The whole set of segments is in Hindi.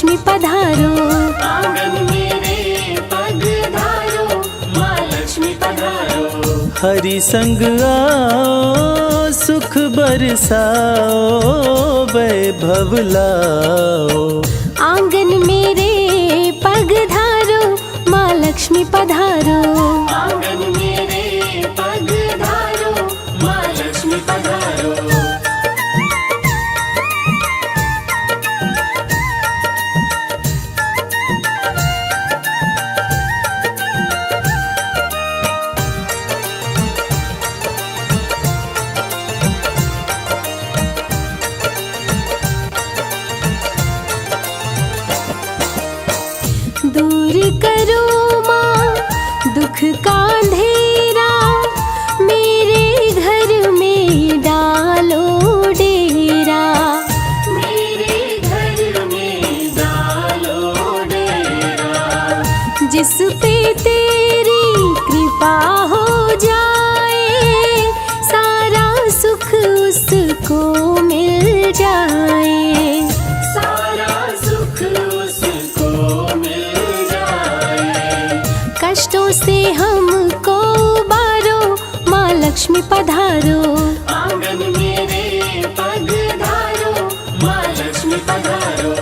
लक्ष्मी पधारो। आंगन मेरे पधारो, माँ लक्ष्मी पधारो। हरि संग आओ सुख बरसाओ, वैभव लाओ। आंगन मेरे पधारो, माँ लक्ष्मी पधारो। आंगन मेरे पधारो, माँ लक्ष्मी पधारो। दूर करो माँ दुख का अंधेरा, मेरे घर में डालो डेरा। मेरे घर में डालो डेरा। जिस पे तेरी कृपा हो जाए, सारा सुख उसको मिल जाए। सारा सुख उसको मिल जाए। कष्टों से हमको उबारो, माँ लक्ष्मी पधारो। आंगन मेरे पधारो, माँ लक्ष्मी पधारो।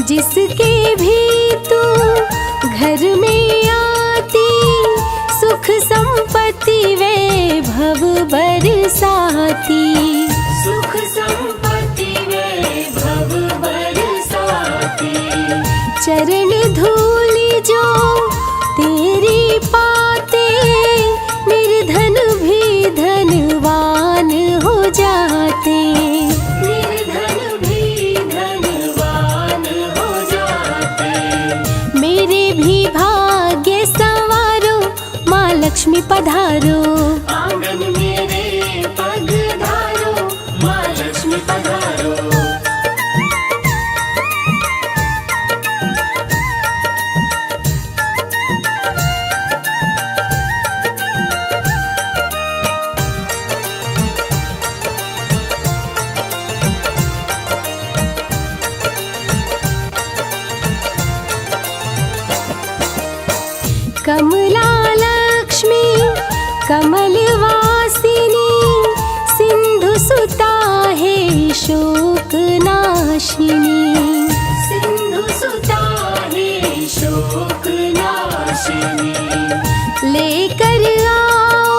जिसके भी तू घर में आती, सुख संपत्ति वैभव बरसाती। सुख संपत्ति वैभव बरसाती। चरण धूल जो तेरी पाते, निर्धन भी धनवान हो जाते। निर्धन भी धनवान हो जाते। मेरे भी भाग्य संवारो, माँ लक्ष्मी पधारो। आंगन मेरे पधारो, माँ लक्ष्मी पधारो। कमला लक्ष्मी कमलवासिनी, सिंधु सुता है शोक नाशिनी। सिंधु सुता है शोक नाशिनी। लेकर आओ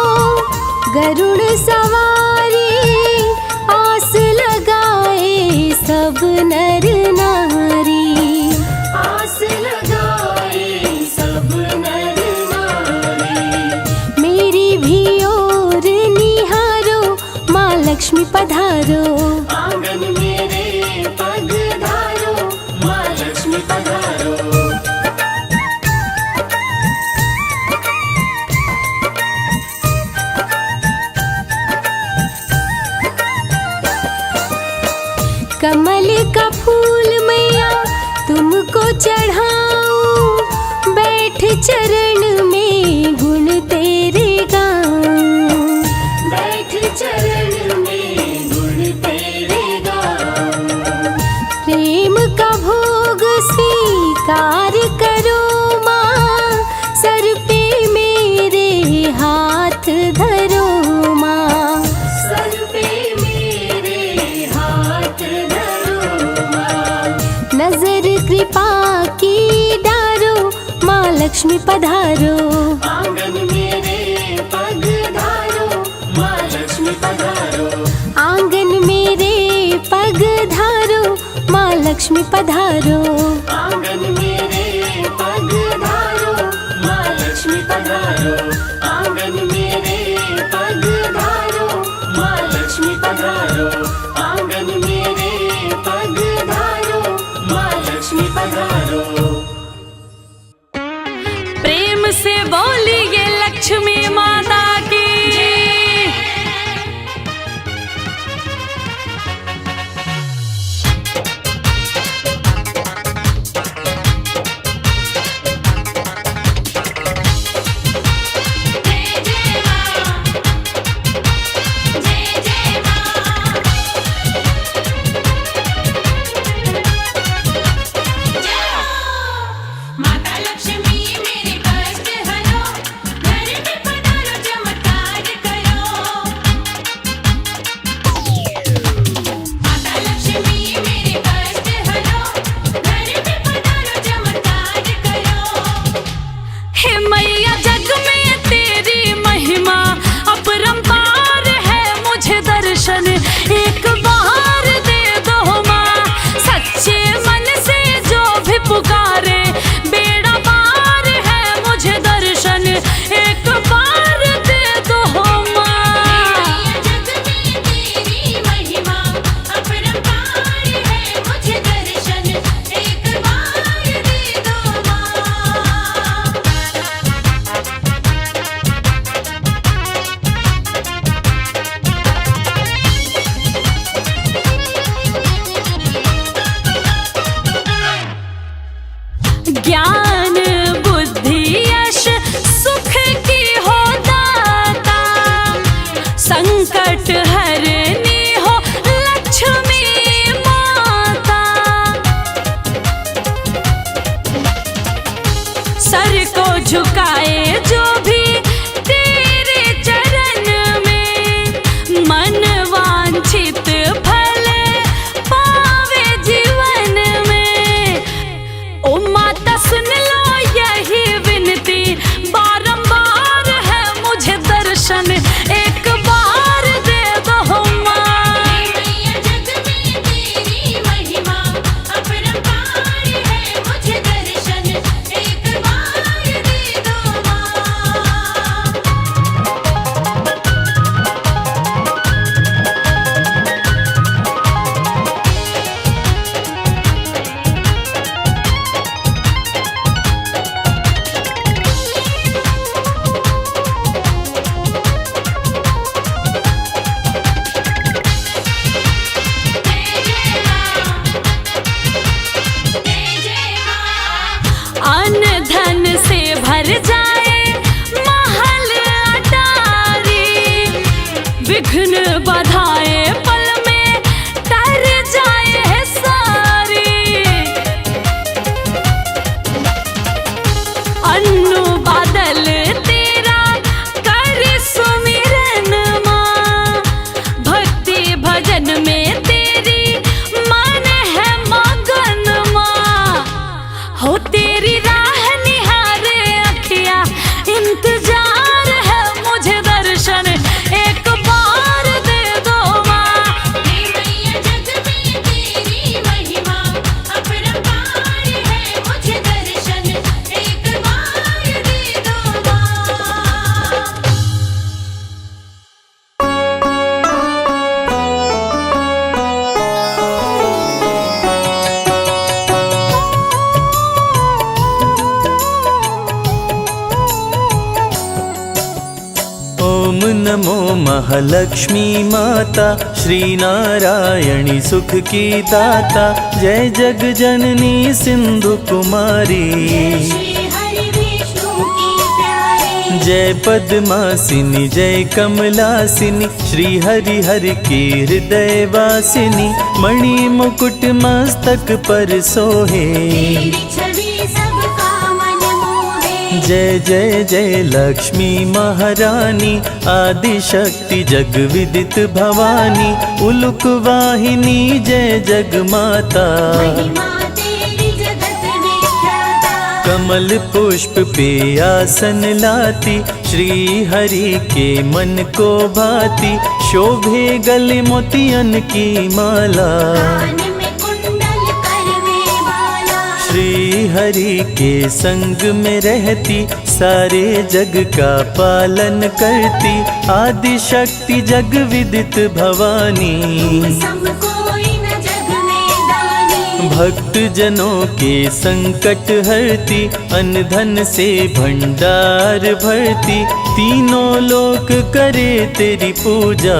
गरुड़ सवारी, आस लगाए सब नर नारी। आस लगाए सब नर नारी। मेरी भी ओर निहारो, माँ लक्ष्मी पधारो। आंगन मेरे पधारो, माँ लक्ष्मी पधारो। कमल का फूल मैया तुमको चढ़ाऊं, बैठ चरण में गुण तेरे गाऊं। बैठ चरण में गुण तेरे गाऊं। प्रेम का भोग स्वीकार करो माँ, सर पे मेरे हाथ धरो माँ। सर पे मेरे हाथ धरो माँ। नजर कृपा की डारो, माँ लक्ष्मी पधारो। आंगन मेरे पधारो, माँ लक्ष्मी पधारो। आंगन मेरे पधारो, माँ लक्ष्मी पधारो। आंगन मेरे पधारो, माँ लक्ष्मी पधारो। आंगन मेरे पधारो, माँ लक्ष्मी पधारो। आंगन मेरे पधारो, माँ लक्ष्मी पधारो। प्रेम से बोलिए लक्ष्मी माता की। दर्शन एक बार दे दो माँ। सच्चे मन से जो भी पुकारे बेड़ा पार है, मुझे दर्शन एक बार दे दो माँ। जग में तेरी महिमा अपरंपार है, मुझे दर्शन एक बार दे दो माँ। ज्ञान बुद्धि यश सुख की हो दाता, संकट हरनी हो लक्ष्मी माता। सर को झुकाए जो भी तेरे चरण में, मन वांछित फल पावे जीवन में। ओ माता सुन लो यही विनती, बारंबार है मुझे दर्शन एक बार दे दो माँ। जग में तेरी महिमा अपरंपार है, मुझे दर्शन एक बार दे दो माँ। अन्न धन से भर जाए महल अटारी, विघ्न बधाए पल में तर जाए सारी। अन्नु बादल तेरा कर सुमिरन माँ, भक्ति भजन में तेरी मन है मगन माँ। हो तेरी राह निहारे अखिया, इंतजार है मुझे दर्शन एक बार दे दो माँ। जग में तेरी महिमा अपरंपार है, मुझे दर्शन एक बार दे दो माँ। ओम नमो महालक्ष्मी माता, श्री नारायणी सुख की दाता। जय जग जननी सिंधु कुमारी, श्री हरि विष्णु की प्यारी। जय पद्मासिनी जय कमलासिनी, श्री हरि हर की हृदय वासिनी। मणि मुकुट मस्तक पर सोहे, तेरी छवि सबका मन मोहे। जय जय जय लक्ष्मी महारानी, आदि शक्ति जग विदित भवानी। उलुक वाहिनी जय जग माता, महिमा तेरी जगत विख्याता। कमल पुष्प पे आसन लाती, श्री हरि के मन को भाती। शोभे गले मोतियन की माला, कान में कुंडल करवे वाला। श्री हरि के संग में रहती, सारे जग का पालन करती। आदि शक्ति जग विदित भवानी, सब कोई न जग में दानी। भक्त जनों के संकट हरती, अन्न धन से भंडार भरती। तीनों लोक करे तेरी पूजा,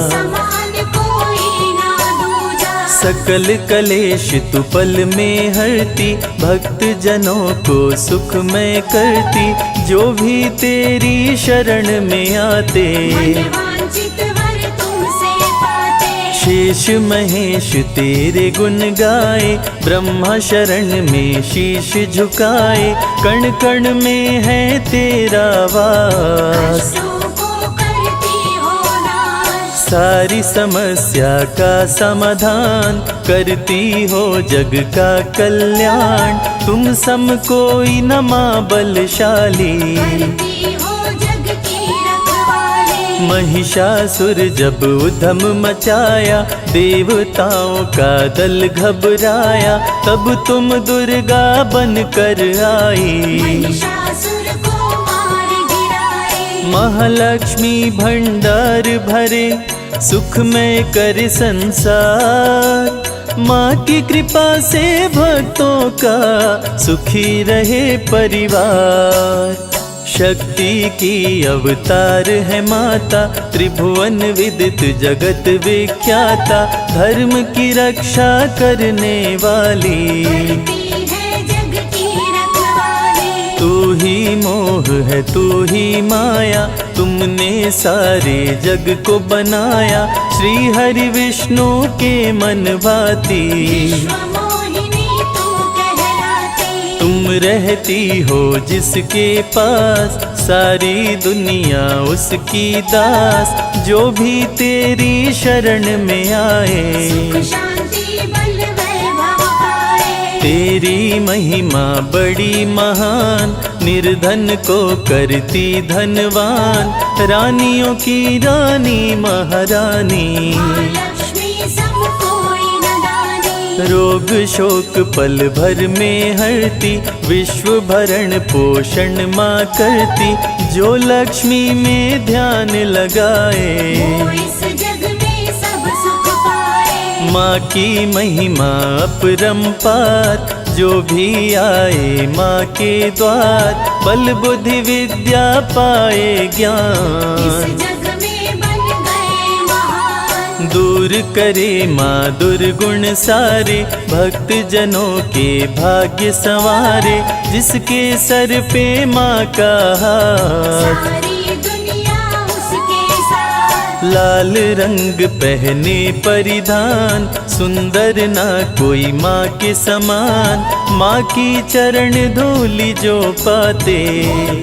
समान कोई ना दूजा। सकल कलेश तू पल में हरती। भक्त जनों को सुख में करती, जो भी तेरी शरण में आते। मन वांछित वर तुमसे पाते। शेष महेश तेरे गुण गाए, ब्रह्मा शरण में शीश झुकाए। कण कण में है तेरा वास, कष्टों को करती हो नाश। सारी समस्या का समाधान, करती हो जग का कल्याण। तुम सम कोई न मां बलशाली, करती हो जग की रखवाली। महिषासुर जब उधम मचाया, देवताओं का दल घबराया, तब तुम दुर्गा बन कर आई। महिषासुर को मार गिराए। महालक्ष्मी भंडार भरे, सुख में कर संसार। माँ की कृपा से भक्तों का सुखी रहे परिवार। शक्ति की अवतार है माता, त्रिभुवन विदित जगत विख्याता, धर्म की रक्षा करने वाली। करती है जग की रखवाली। तू ही मोह है तू ही माया, तुमने सारे जग को बनाया। श्री हरि विष्णु के मन भाती, विश्वमोहिनी तू कहलाती। तुम रहती हो जिसके पास, सारी दुनिया उसकी दास। जो भी तेरी शरण में आए, सुख शांति बल वैभव पाए। तेरी महिमा बड़ी महान, निर्धन को करती धनवान। रानियों की रानी महारानी, लक्ष्मी सब कोई न दानी। रोग शोक पल भर में हरती, विश्व भरण पोषण माँ करती। जो लक्ष्मी में ध्यान लगाए, वो इस जग में सब सुख पाए। माँ की महिमा अपरंपार। जो भी आए माँ के द्वार, बल बुद्धि विद्या पाए ज्ञान। इस जग में बन गए महान। दूर करे माँ दुर्गुण सारे, भक्त जनों के भाग्य संवारे। जिसके सर पे माँ का हाथ, सारी दुनिया उसके साथ। लाल रंग पहने परिधान, सुंदर ना कोई माँ के समान। माँ की चरण धूलि जो पाते,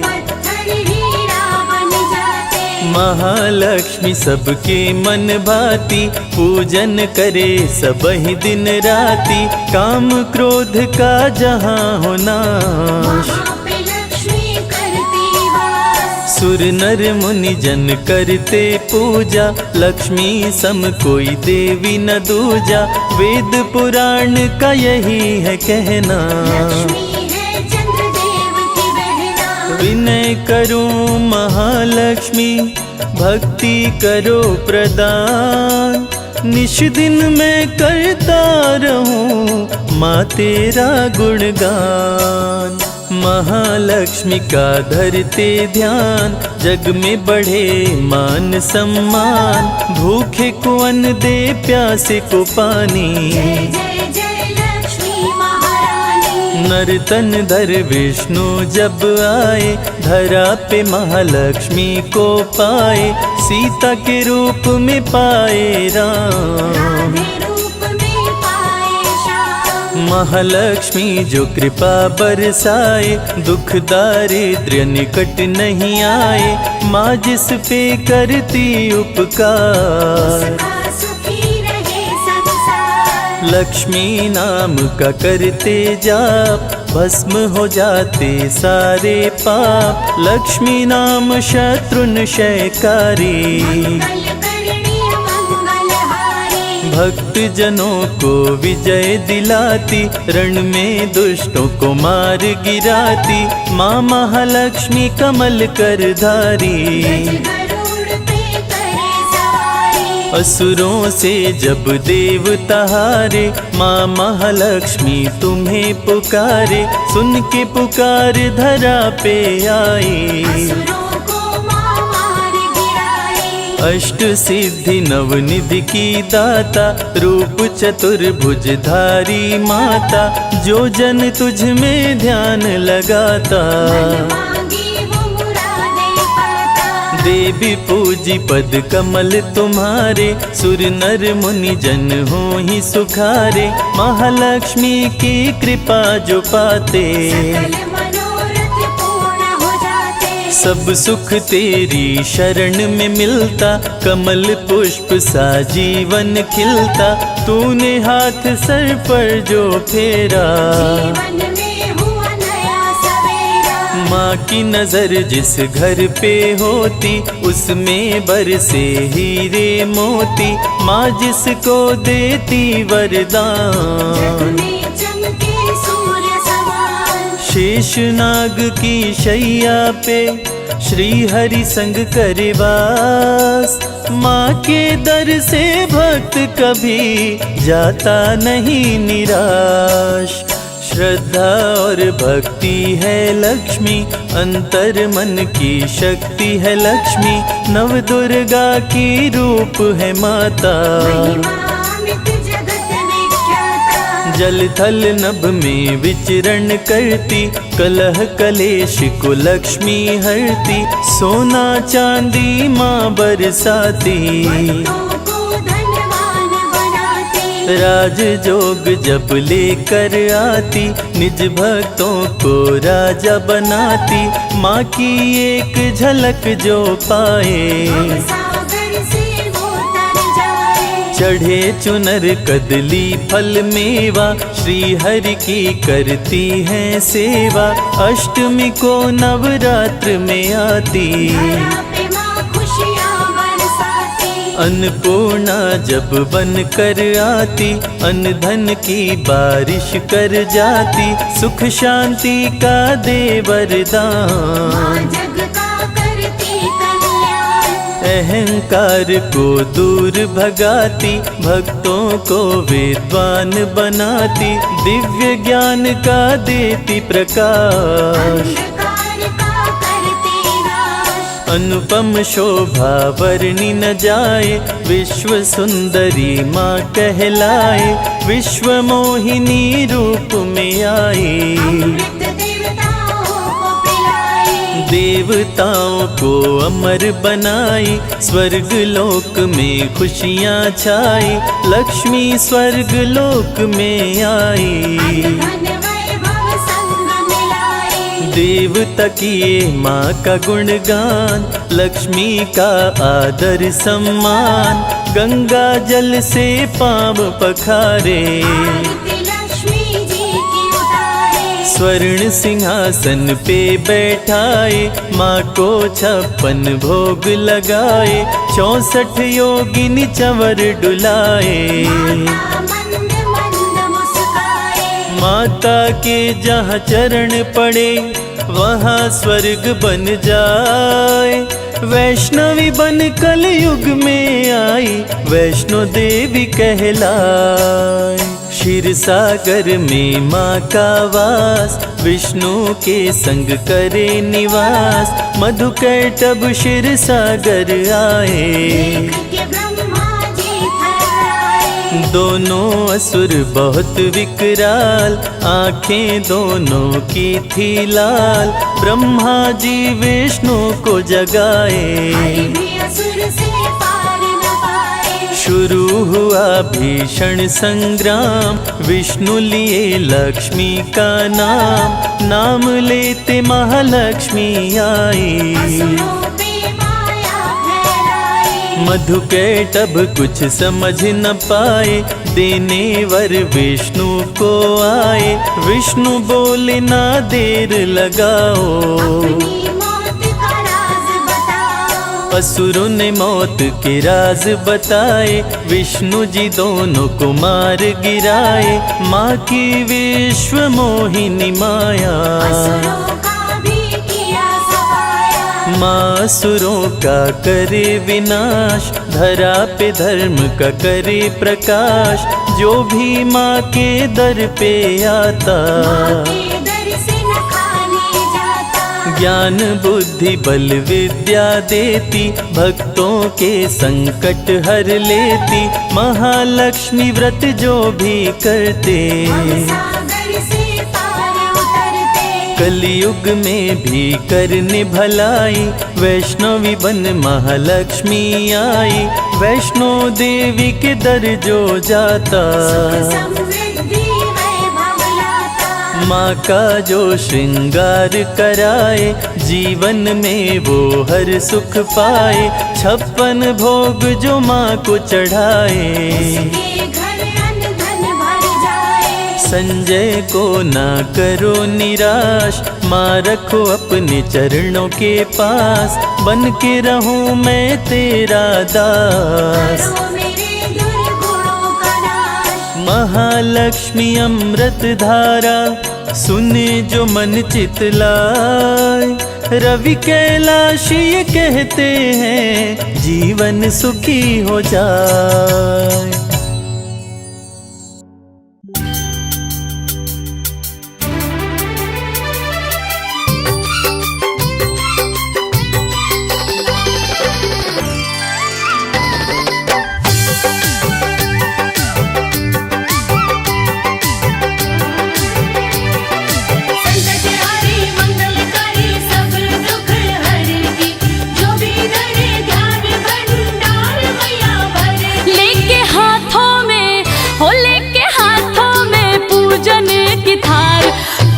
पत्थर हीरा बन जाते। महालक्ष्मी सबके मन भाती। पूजन करे सब ही दिन राती, काम क्रोध का जहाँ हो नाश। वहाँ पे लक्ष्मी करती वास। सुर नर मुनि जन करते पूजा, लक्ष्मी सम कोई देवी न दूजा। वेद पुराण का यही है कहना, लक्ष्मी है चंद्रदेव की बहना। विनय करो महालक्ष्मी, भक्ति करो प्रदान। निश दिन मैं करता रहूं माँ तेरा गुणगान। महालक्ष्मी का धरते ध्यान, जग में बढ़े मान सम्मान। भूखे को अन्न दे, प्यासे को पानी। जय जय जय लक्ष्मी महारानी। नर तन धर विष्णु जब आए, धरा पे महालक्ष्मी को पाए। सीता के रूप में पाए राम, राधे रूप में पाए श्याम। महालक्ष्मी जो कृपा बरसाए, दुख दारिद्र्य निकट नहीं आए। माँ जिस पे करती उपकार, उसका सुखी रहे संसार। लक्ष्मी नाम का करते जाप, भस्म हो जाते सारे पाप। लक्ष्मी नाम शत्रुन क्षयकारी, मंगलकरणी मंगलहारी। भक्त जनों को विजय दिलाती। रण में दुष्टों को मार गिराती। माँ महालक्ष्मी कमल कर धारी, गरुड़ पे करे सवारी। असुरों से जब देवता हारे, माँ महालक्ष्मी तुम्हें पुकारे। सुन के पुकार धरा पे आई, असुरों को माँ मार गिराए। अष्ट सिद्धि नवनिधि की दाता। रूप चतुर्भुज धारी माता, जो जन तुझ में ध्यान लगाता। मांगी वो मुरादें पाता। देवी पूजी पद कमल तुम्हारे, सुर नर मुनि जन हो ही सुखारे। महालक्ष्मी की कृपा जो पाते, सकल मनोरथ पूर्ण हो जाते। सब सुख तेरी शरण में मिलता। कमल पुष्प सा जीवन खिलता। तूने हाथ सर पर जो फेरा, जीवन में हुआ नया सवेरा। माँ की नजर जिस घर पे होती उसमें बरसे हीरे मोती। माँ जिसको देती वरदान में चमके सूर्य समान। शेषनाग की शैया पे श्री हरि संग करे वास। माँ के दर से भक्त कभी जाता नहीं निराश। श्रद्धा और भक्ति है लक्ष्मी, अंतर मन की शक्ति है लक्ष्मी। नव दुर्गा की रूप है माता, महिमा अमित जगत विख्याता। जल थल नभ में विचरण करती। कलह कलेश को लक्ष्मी हरती। सोना चांदी माँ बरसाती। भक्तों को धनवान बनाती। राज जोग जब लेकर आती। निज भक्तों को राजा बनाती। माँ की एक झलक जो पाए, सागर से वो तर जाए। चढ़े चुनर कदली फल मेवा। श्री हरि की करती है सेवा। अष्टमी को नवरात्र में आती। धरा पे माँ खुशियाँ बरसाती। अन्नपूर्णा जब बन कर आती। अन्न धन की बारिश कर जाती। सुख शांति का दे वरदान। माँ जग का करती कल्याण। अहंकार को दूर भगाती। भक्तों को विद्वान बनाती। दिव्य ज्ञान का देती प्रकाश। अंधकार का करती नाश। अनुपम शोभा वर्णि न जाए। विश्व सुंदरी माँ कहलाए। विश्व मोहिनी रूप में आई। अमृत देवताओं को पिलाई। देवताओं को अमर बनाई। स्वर्ग लोक में खुशियाँ छाई। लक्ष्मी स्वर्ग लोक में आई। धन वैभव संग मिलाई। देवता किए माँ का गुणगान। लक्ष्मी का आदर सम्मान। गंगा जल से पाँव पखारे। आरती लक्ष्मी जी की उतारे। स्वर्ण सिंहासन पे बैठाए। माँ को 56 भोग लगाए। 64 योगिनी चंवर डुलाए। माता मंद मंद मुस्काए। माता के जहाँ चरण पड़े वहाँ स्वर्ग बन जाए। वैष्णवी बन कलयुग में आई। वैष्णो देवी कहलाए। क्षीर सागर में माँ का वास। विष्णु के संग करे निवास। मधुकैटभ क्षीर सागर आए। देख के ब्रह्मा जी थर्राए। दोनों असुर बहुत विकराल। आंखें दोनों की थी लाल। ब्रह्मा जी विष्णु को जगाए। हरि भी असुर से पार न पाए। शुरू हुआ भीषण संग्राम। विष्णु लिए लक्ष्मी का नाम। नाम लेते महालक्ष्मी आई। असुरों पे माया फैलाई। मधुकैटभ कुछ समझ न पाए। देने वर विष्णु को आए। विष्णु बोले ना देर लगाओ। अपनी मौत का राज बताओ। असुरों ने मौत के राज बताए। विष्णु जी दोनों को मार गिराए। माँ की विश्व मोहिनी माया। असुरों का भी किया सफाया। माँ असुरों का करे विनाश। धरा पे धर्म का करे प्रकाश। जो भी माँ के दर पे आता। माँ के दर से न खाली जाता। ज्ञान बुद्धि बल विद्या देती। भक्तों के संकट हर लेती। महालक्ष्मी व्रत जो भी करते। सागर से पार उतरते। कलयुग में भी करने भलाई। वैष्णवी बन महालक्ष्मी आई। वैष्णो देवी के दर जो जाता। सुख समृद्धि वैभव लाता। माँ का जो श्रृंगार कराए। जीवन में वो हर सुख पाए। 56 भोग जो माँ को चढ़ाए। उसके घर अन्न धन भर जाए। संजय को ना करो निराश। माँ रखो अपने चरणों के पास, बन के रहूं मैं तेरा दास। करो मेरे दुर्गुणों का नाश। महालक्ष्मी अमृत धारा, सुने जो मन चितलाए। रवि कैलाश ये कहते हैं, जीवन सुखी हो जाए।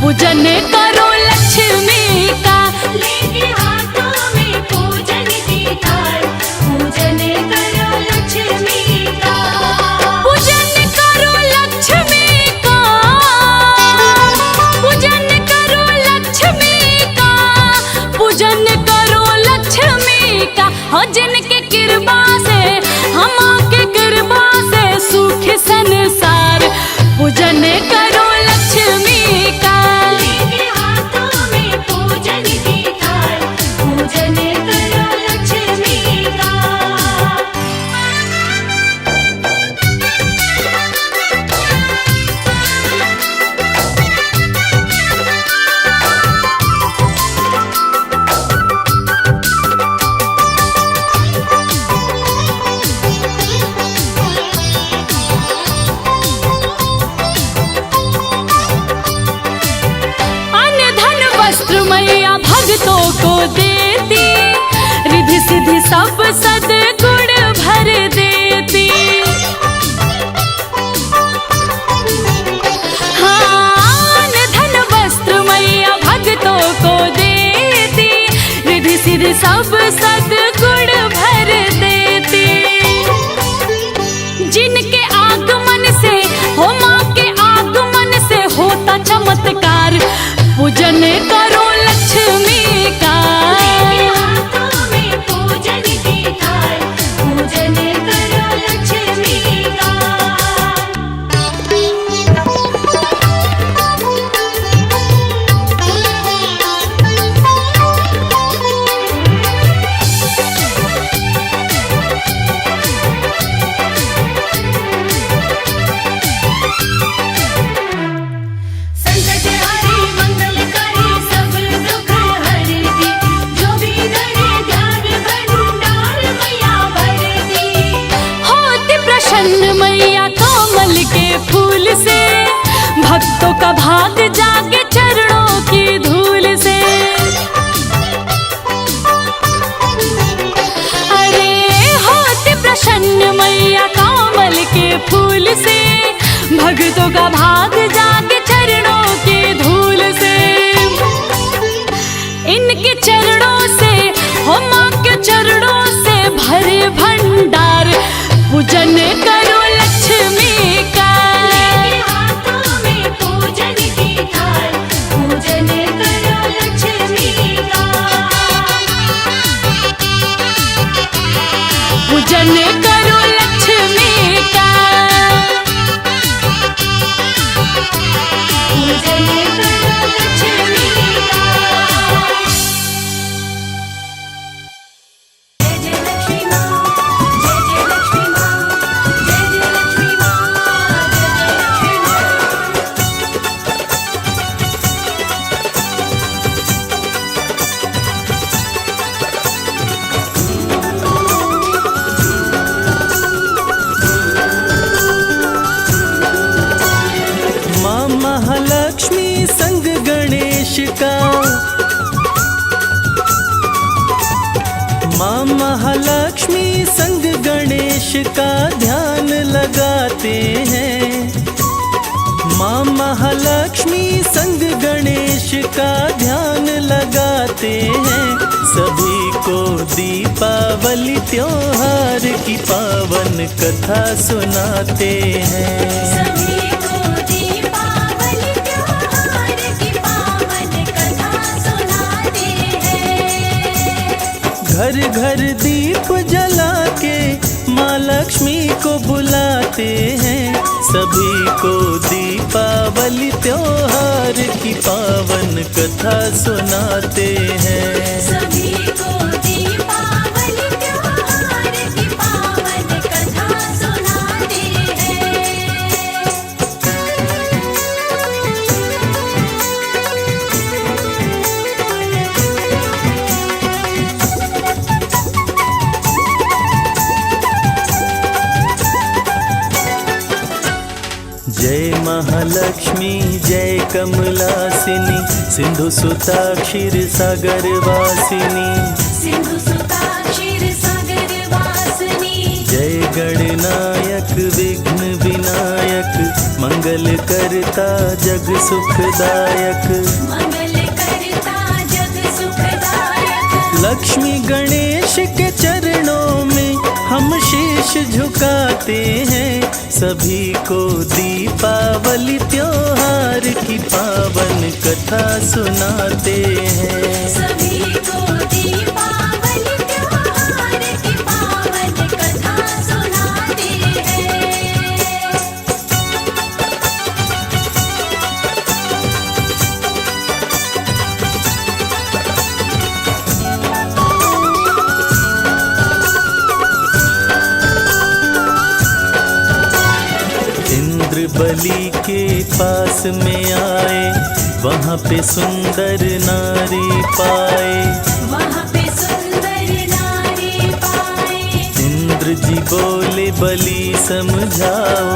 पूजन करो लक्ष्मी का, लेके हाथों में पूजन की थाल। पूजन करो लक्ष्मी का, पूजन करो लक्ष्मी का, पूजन करो लक्ष्मी का, पूजन करो लक्ष्मी का। हो जिनके कृपा से, हम के कृपा से सुख संसार। पूजन करो लक्ष्मी का, लेके हाथों में पूजन की थाल। पूजन करो लक्ष्मी का। अन्न धन वस्त्र मैया भक्तों को देती, रिद्धि सिद्धि सब सद्गुण भर देती। हाँ, अन्न धन वस्त्र मैया भक्तों को देती, रिद्धि सिद्धि सब सद्गुण भर देती। जिनके आगमन से, हो माँ के आगमन से होता चमत्कार। पूजन करो लक्ष्मी का, लेके हाथों में पूजन की थाल। पूजन करो लक्ष्मी का। संकट हरी मंगलकारी सब दुख हरती, जो भी धरे ध्यान भंडार मैया भरती। होती प्रसन्न मैया कमल के फूल से, भक्तों का भाग जागे चरणों की धूल से। अरे होती प्रसन्न मैया कमल के फूल से, भक्तों का भाग जागे चरणों की धूल से। इनके चरणों से, हो माँ के चरणों से भरे भंडार। पूजन करो लक्ष्मी का, लेके हाथों में पूजन की थाल। पूजन करो लक्ष्मी का। पूजन करो लक्ष्मी का, पूजन करो लक्ष्मी का। जय जय लक्ष्मी माँ, जय जय लक्ष्मी माँ, जय जय लक्ष्मी माँ, जय जय लक्ष्मी माँ। माँ महालक्ष्मी संग गणेश का, माँ महालक्ष्मी संग गणेश का ध्यान लगाते हैं। माँ महालक्ष्मी संग गणेश का ध्यान लगाते हैं। सभी को दीपावली त्योहार की पावन कथा सुनाते हैं। सभी को दीपावली त्योहार की पावन कथा घर घर दीप जला के माँ लक्ष्मी को बुलाते हैं। सभी को दीपावली त्योहार की पावन कथा सुनाते हैं। सभी को दीपावली त्योहार की पावन कथा सुनाते हैं। जय महालक्ष्मी जय कमलासिनी, सिंधु सुता क्षीर सागर वासिनी। सिंधु सुता क्षीर सागर वासिनी। जय गणनायक विघ्न विनायक, मंगल करता जग सुखदायक। मंगल करता जग सुखदायक। लक्ष्मी गणेश के चरणों में हम शीश झुकाते हैं। सभी को दीपावली त्योहार की पावन कथा सुनाते हैं। सभी को दीपावली त्योहार की पावन कथा सुनाते हैं। इंद्र बलि के पास में आए, वहाँ पे सुंदर नारी पाए। वहाँ पे सुंदर नारी पाए। इंद्र जी बोले बलि समझाओ,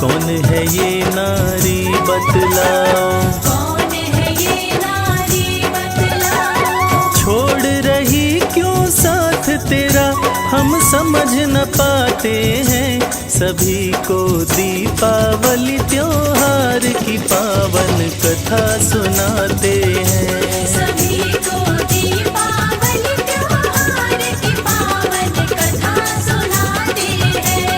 कौन है ये नारी बतलाओ। कौन है ये नारी बतलाओ। छोड़ रही क्यों साथ तेरा, हम समझ न पाते हैं। सभी को दीपावली त्योहार की पावन कथा सुनाते हैं। सभी को दीपावली त्योहार की पावन कथा सुनाते हैं।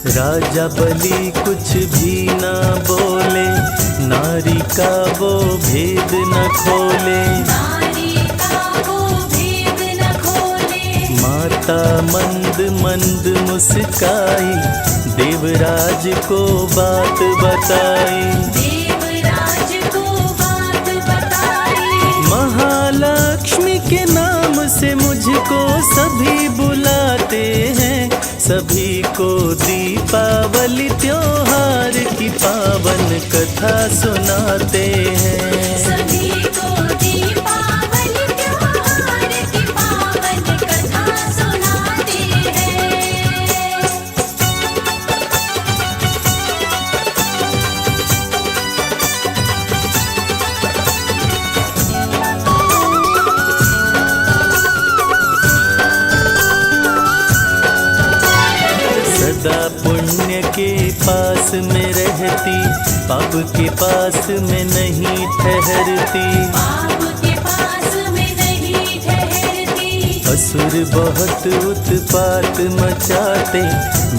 राजा बलि कुछ भी ना बोले, नारी का वो भेद न खोले। नारी का वो भेद न खोले। माता मंद मंद मुस्काई, देवराज को बात बताई। देवराज को बात बताई। महालक्ष्मी के नाम से मुझको सभी बुलाते हैं। सभी को दीपावली त्योहार की पावन कथा सुनाते हैं। सभी को दीपावली त्योहार की पावन कथा सुनाते हैं। सदा पुण्य के पास में रहती, पाप के पास में नहीं ठहरती। पाप के पास में नहीं ठहरती। असुर बहुत उत्पात मचाते,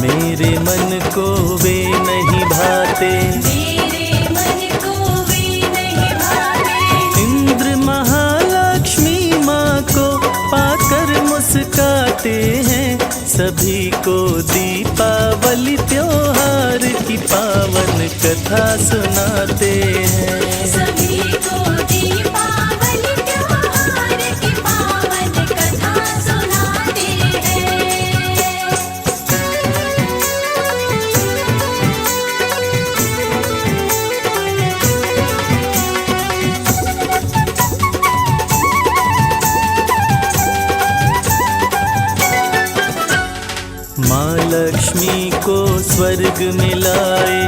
मेरे मन को वे नहीं भाते। मेरे मन को वे नहीं भाते। इंद्र महालक्ष्मी माँ को पाकर मुस्काते हैं। सभी को दीपावली त्योहार की पावन कथा सुनाते हैं। सभी को दीपावली त्योहार की पावन कथा सुनाते हैं। माँ लक्ष्मी को स्वर्ग में लाए,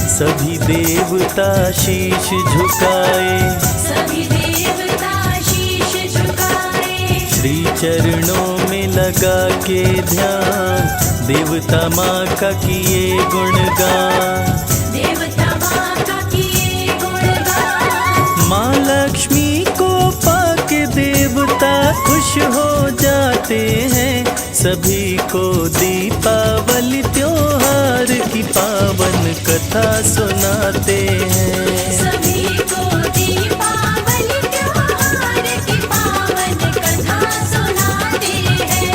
सभी देवता शीश झुकाए। सभी देवता शीश झुकाए। श्री चरणों में लगा के ध्यान, देवता माँ का किए गुणगान। देवता माँ का किए गुणगान। माँ लक्ष्मी को पाके देवता खुश हो जा सुनाते हैं, सभी को दीपावली त्योहार की पावन कथा सुनाते हैं। सभी को दीपावली त्योहार की पावन कथा सुनाते हैं।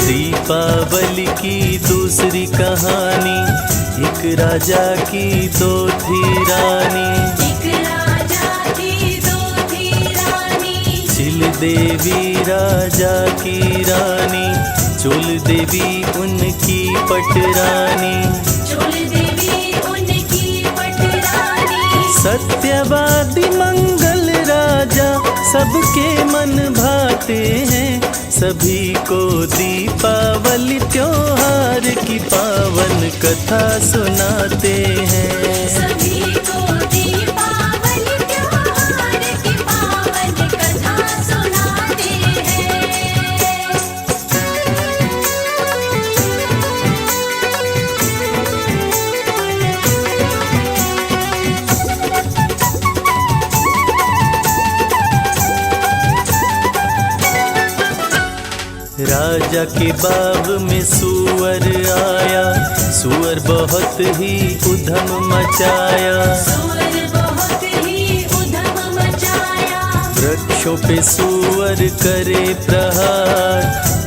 दीपावली की दूसरी कहानी, एक राजा की दो थी रानी। एक राजा की दो थी रानी, चिल देवी राजा की रानी, चुल देवी उनकी पटरानी। चोल देवी उनकी पटरानी। सत्यवादी मंगल राजा सबके मन भाते हैं, सभी को दीपावली त्योहार की पावन कथा सुनाते हैं। सभी को दीपावली त्योहार की पावन कथा सुनाते हैं। राजा के बाग में सूअर आया, सूअर बहुत ही उधम मचाया। सूअर बहुत ही उधम मचाया। वृक्षों पे सूअर करे प्रहार,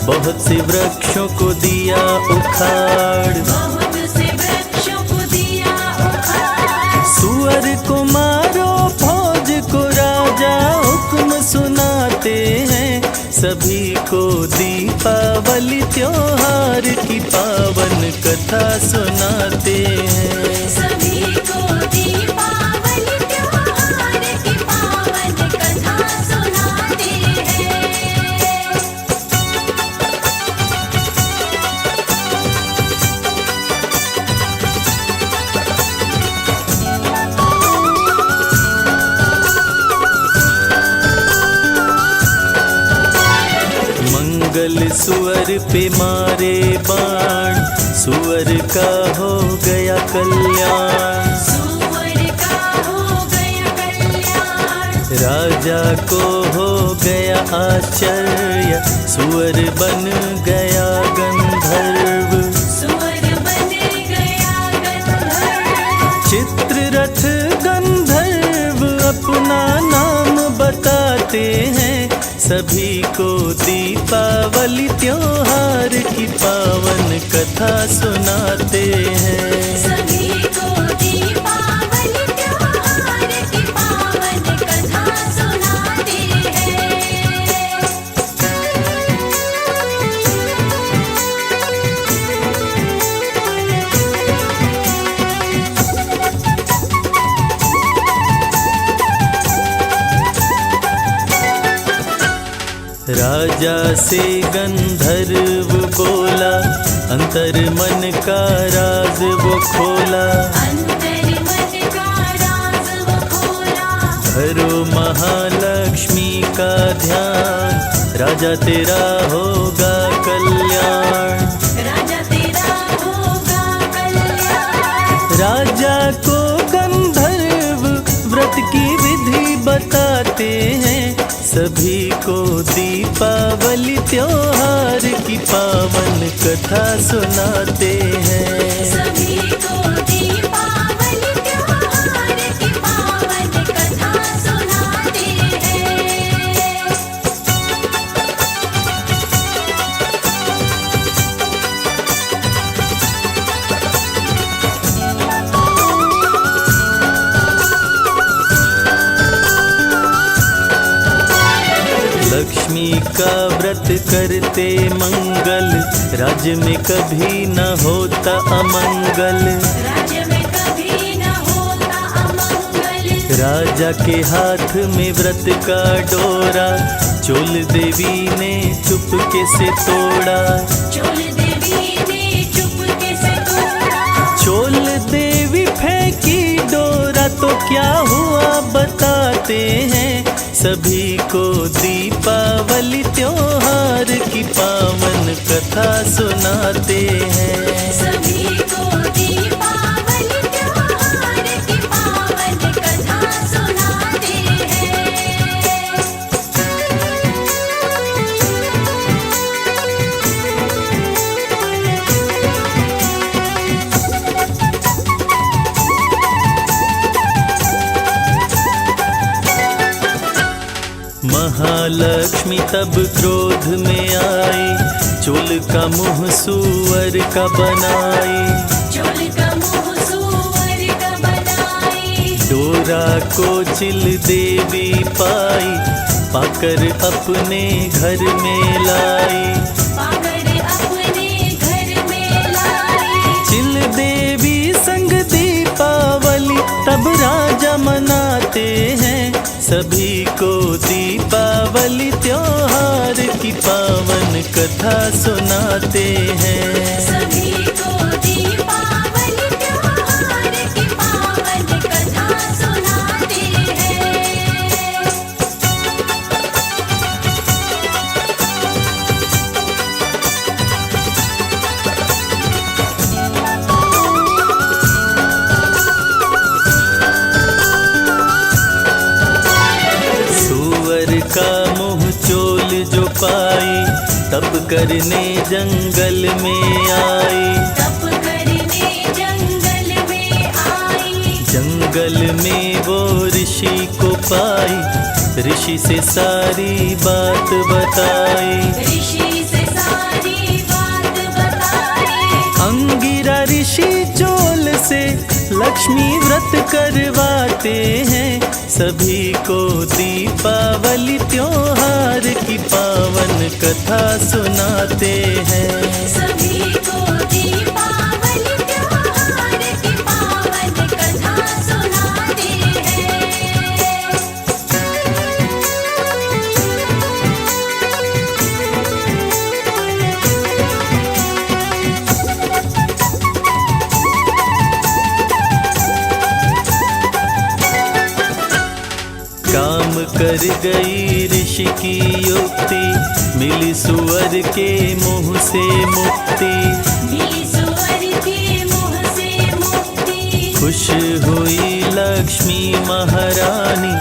बहुत से वृक्षों को दिया उखाड़। बहुत से वृक्षों को दिया उखाड़। सूअर को मारो फौज को राजा हुक्म सुनाते हैं, सभी को दीपावली त्योहार की पावन कथा सुनाते हैं। सभी को दीपावली त्योहार की पावन कथा सुनाते हैं। मंगल सुअर पे मारे बाण, सुअर का हो गया कल्याण। सूअर का हो गया कल्याण। राजा को हो गया आश्चर्य, सुअर बन गया गंधर्व। सूअर बन गया गंधर्व। चित्ररथ गंधर्व अपना नाम बताते हैं, सभी को दीपावली त्योहार की पावन कथा सुनाते हैं। सभी को दीपावली त्योहार की पावन कथा सुनाते हैं। राजा से गंधर्व बोला, अंतर मन का राज वो खोला। अंतर मन का राज वो खोला। धरो महालक्ष्मी का ध्यान, राजा तेरा होगा कल्याण। राजा तेरा होगा कल्याण। राजा को गंधर्व व्रत की विधि बताते हैं, सभी को दीपावली त्योहार की पावन कथा सुनाते हैं। सभी को दीपावली त्योहार की पावन कथा सुनाते हैं। लक्ष्मी का व्रत करते मंगल, राज्य में कभी न होता अमंगल। राज्य में कभी न होता अमंगल। राजा के हाथ में व्रत का डोरा, चोल देवी ने चुपके से तोड़ा। चोल देवी ने चुपके से तोड़ा। चोल देवी फेंकी डोरा तो क्या हुआ बताते हैं, सभी को दीपावली त्योहार कथा सुनाते हैं। सभी को दीपावली त्योहार की पावन कथा सुनाते हैं। महालक्ष्मी तब क्रोध में आई, चोल का मुंह सूअर का बनाई। चोल का मुंह सूअर का बनाई, डोरा को चिल देवी पाई, पाकर अपने घर में लाई। पाकर अपने घर में लाई। चिल देवी संग दीपावली तब राजा मनाते हैं। सभी को दीपावली त्योहार की पावन कथा सुनाते हैं। सभी को दीपावली त्योहार की पावन कथा सुनाते हैं। सूअर का मुंह चोल जो पाई, तब करने जंगल में आई। तप करने जंगल में आई। जंगल में वो ऋषि को पाई, ऋषि से सारी बात बताई। ऋषि से सारी बात बताई। अंगिरा ऋषि चोल से लक्ष्मी व्रत करवाते हैं। सभी को दीपावली त्योहार की पावन कथा सुनाते हैं। सभी को दीपावली त्योहार की पावन कथा सुनाते हैं। काम कर गई ऋषि की युक्ति, मिली सुअर के मुंह से मुक्ति। मिली सुअर के मुंह से मुक्ति। खुश हुई लक्ष्मी महारानी,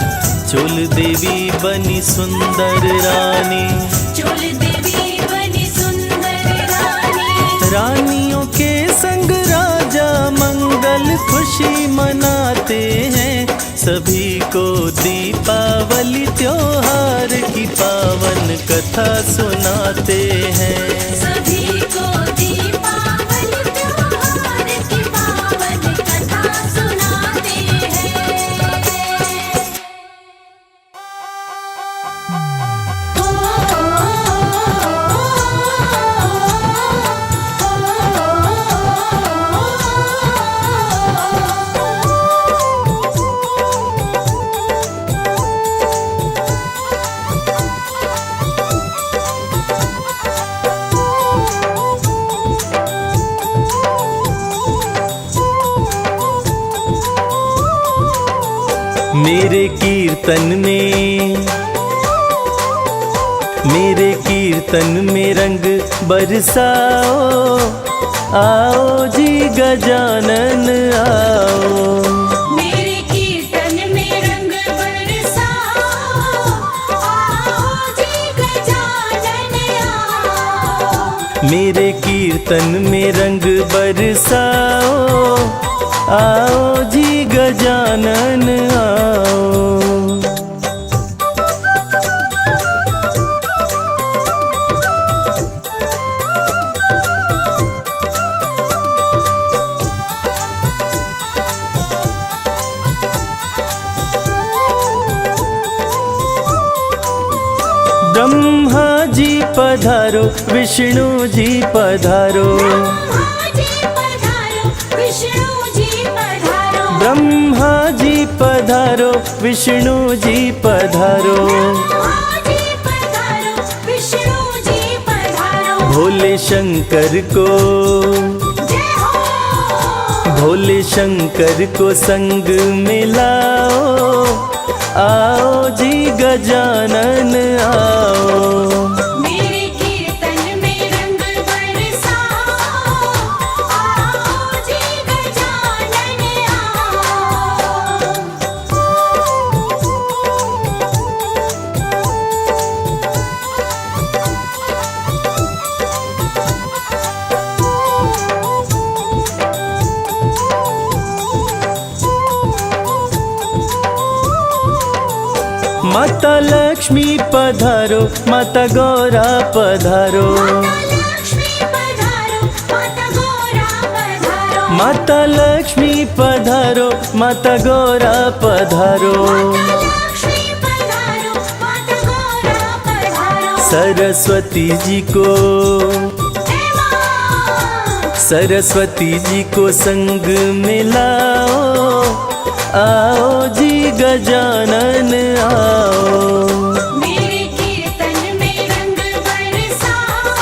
चोल देवी बनी सुंदर रानी। चोल देवी बनी सुंदर रानी। रानियों के संग राजा मंगल खुशी मनाते हैं। सभी को दीपावली त्योहार की पावन कथा सुनाते हैं। सभी को दीपावली त्योहार की पावन कथा सुनाते मेरे कीर्तन में रंग बरसाओ, आओ जी गजानन आओ। मेरे कीर्तन में रंग बरसाओ, आओ जी गजानन आओ। मेरे कीर्तन में रंग बरसाओ, आओ जी गजानन आओ। ब्रह्मा जी पधारो, विष्णु जी पधारो। ब्रह्मा जी पधारो, विष्णु जी पधारो। भोले शंकर को, भोले शंकर को संग मिलाओ, आओ जी गजानन आओ। मेरे कीर्तन में रंग माता लक्ष्मी पधारो, माता गौरा पधारो, माता लक्ष्मी पधारो, माता गौरा पधारो। सरस्वती जी को, सरस्वती जी को संग मिलाओ, आओ जी गजानन आओ। मेरे कीर्तन में रंग बरसाओ,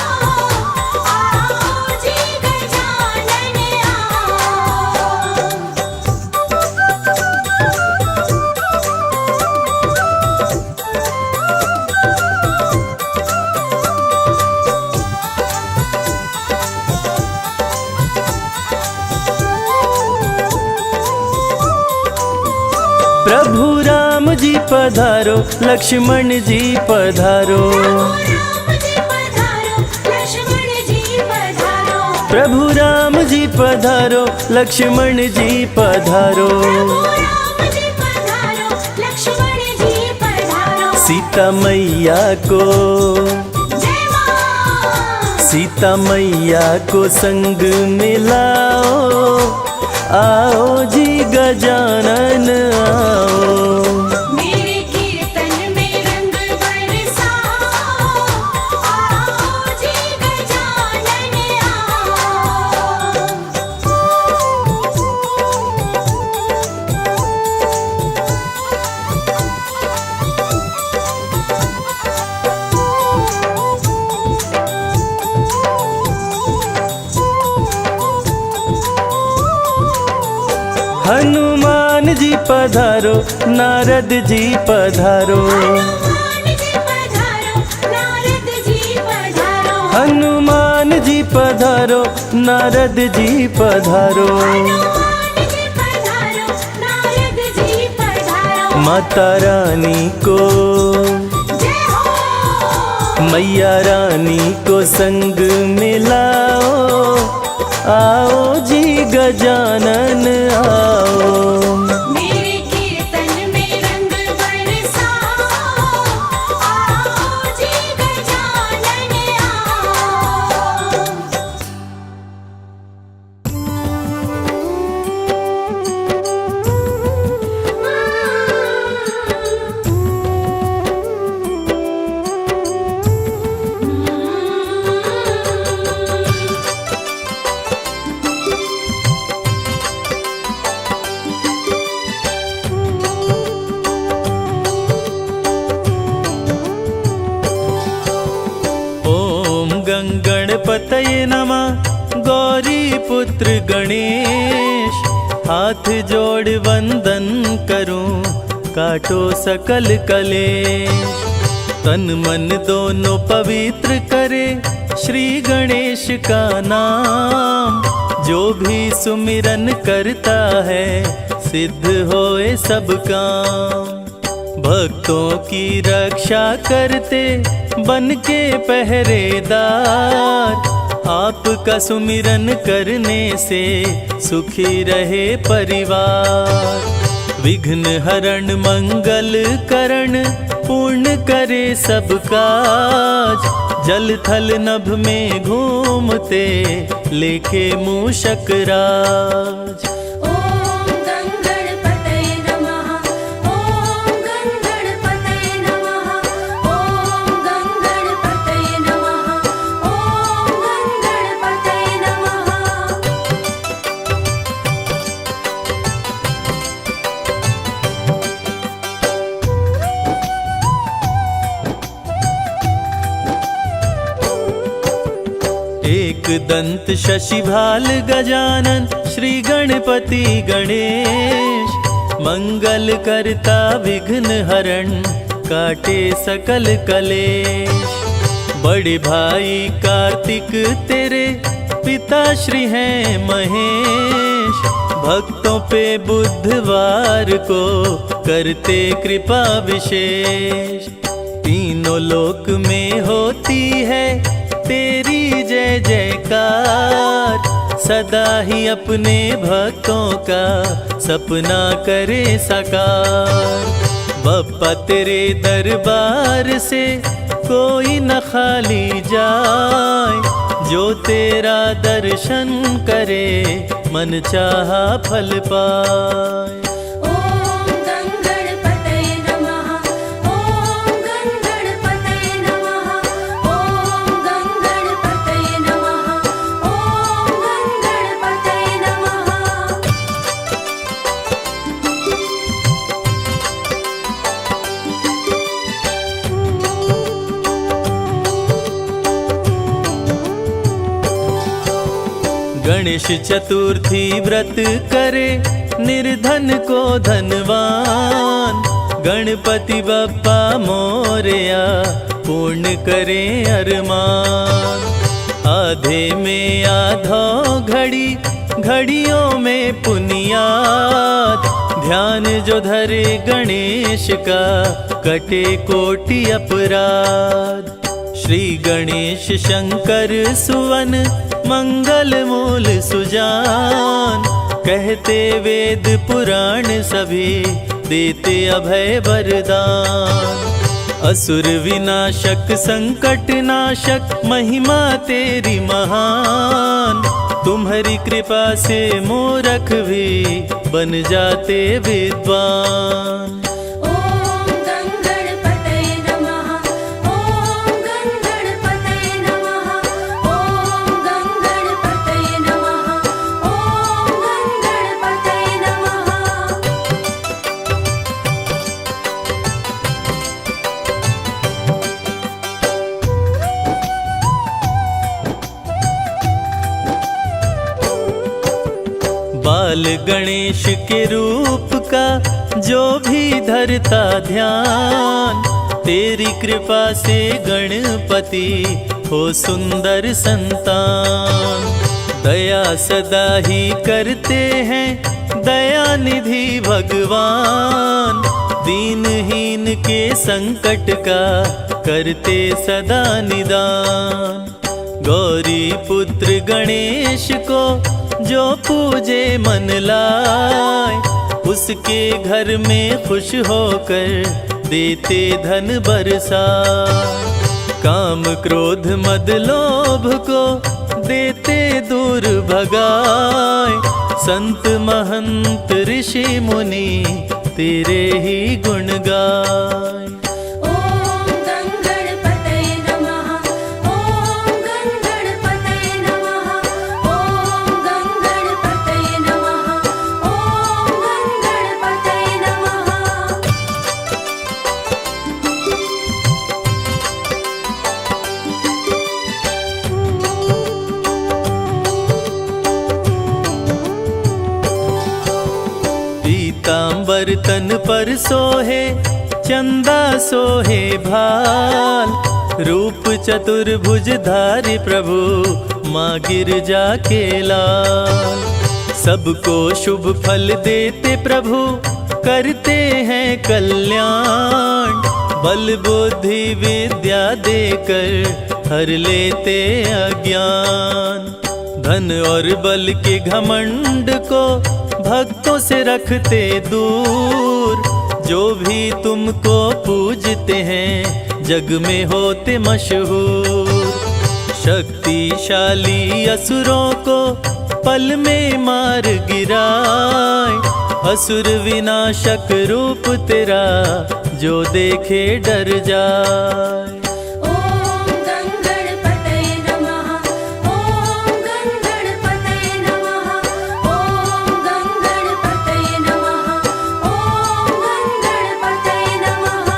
आओ जी गजानन आओ। प्रभु राम जी पधारो, लक्ष्मण जी पधारो, प्रभु राम जी पधारो, लक्ष्मण जी पधारो। सीता मैया को, सीता मैया को संग मिलाओ, आओ जी गजानन आओ। मेरे कीर्तन में रंग बरसाओ, आओ जी गजानन आओ। हनुमान जी पधारो, नारद जी पधारो, हनुमान जी पधारो, नारद जी पधारो। माता रानी को, मैया रानी को संग मिलाओ, आओ जी गजानन आओ। मेरे कीर्तन में रंग बरसाओ, आओ जी गजानन आओ। गणपतये नमः, गौरी पुत्र गणेश। हाथ जोड़ वंदन करूं, काटो सकल कलेश। तन मन दोनों पवित्र करे, श्री गणेश का नाम। जो भी सुमिरन करता है, सिद्ध होए सब काम। भक्तों की रक्षा करते, बन के पहरेदार। आपका सुमिरन करने से, सुखी रहे परिवार। विघ्न हरण मंगल करण, पूर्ण करे सब काज। जल थल नभ में घूमते, लेके मूषक राज। ओम गं गणपतये नमः, ओम गं गणपतये नमः, ओम गं गणपतये नमः, ओम गं गणपतये नमः। एक दंत शशिभाल गजानन, श्री गणपति गणेश। मंगल करता विघ्न हरण, काटे सकल कलेश। बड़े भाई कार्तिक तेरे, पिता श्री हैं महेश। भक्तों पे बुधवार को, करते कृपा विशेष। तीनों लोक में होती है, तेरी जय जयकार। सदा ही अपने भक्तों का, सपना करे साकार। बप्पा तेरे दरबार से कोई न खाली जाए, जो तेरा दर्शन करे मन चाहा फल पाए। ॐ गङ्गणपतये नमः, ॐ गङ्गणपतये नमः, ॐ गङ्गणपतये नमः, ॐ गङ्गणपतये नमः। गणेश चतुर्थी व्रत करे निर्धन को धनवान, गणपति बप्पा मोरया पूर्ण करे अरमान। आधे में आधो घड़ी, घड़ियों में पुनियाद, ध्यान जो धरे गणेश का कटे कोटि अपराध। श्री गणेश शंकर सुवन मंगल मूल सुजान, कहते वेद पुराण सभी देते अभय वरदान। असुर विनाशक संकट नाशक महिमा तेरी महान, तुम्हारी कृपा से मूर्ख भी बन जाते विद्वान। ॐ गङ्गणपतये नमः, ॐ गङ्गणपतये नमः, ॐ गङ्गणपतये नमः, ॐ गङ्गणपतये नमः। बाल गणेश के रूप का जो भी धरता ध्यान, तेरी कृपा से गणपति हो सुंदर संतान। दया सदा ही करते हैं दया निधि भगवान, दीनहीन के संकट का करते सदा निदान। गौरी पुत्र गणेश को जो पूजे मन लाए, उसके घर में खुश होकर देते धन बरसाए। काम क्रोध मद लोभ को देते दूर भगाए, संत महंत ऋषि मुनि तेरे ही गुण गाए। ॐ गङ्गणपतये नमः, ॐ गङ्गणपतये नमः, ॐ गङ्गणपतये नमः, ॐ गङ्गणपतये नमः। पीतांबर तन पर सोहे चंदा सोहे भाल, रूप चतुर्भुज धारी प्रभु माँ गिरजा के लाल। सबको शुभ फल देते प्रभु करते हैं कल्याण, बल बुद्धि विद्या देकर हर लेते अज्ञान। धन और बल के घमंड को भक्तों से रखते दूर, जो भी तुमको पूजते हैं जग में होते मशहूर। शक्तिशाली असुरों को पल में मार गिराए, असुर विनाशक रूप तेरा जो देखे डर जाए। ॐ गङ्गणपतये नमः, ॐ गङ्गणपतये नमः, ॐ गङ्गणपतये नमः, ॐ गङ्गणपतये नमः।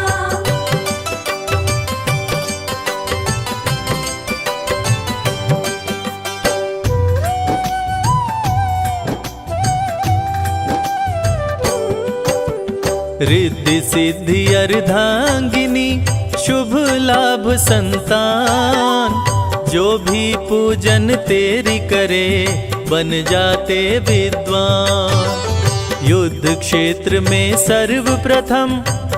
रिद्धि सिद्धि अर्धांगिनी शुभ लाभ संतान, जो भी पूजन तेरी करे बन जाते विद्वान। युद्ध क्षेत्र में सर्वप्रथम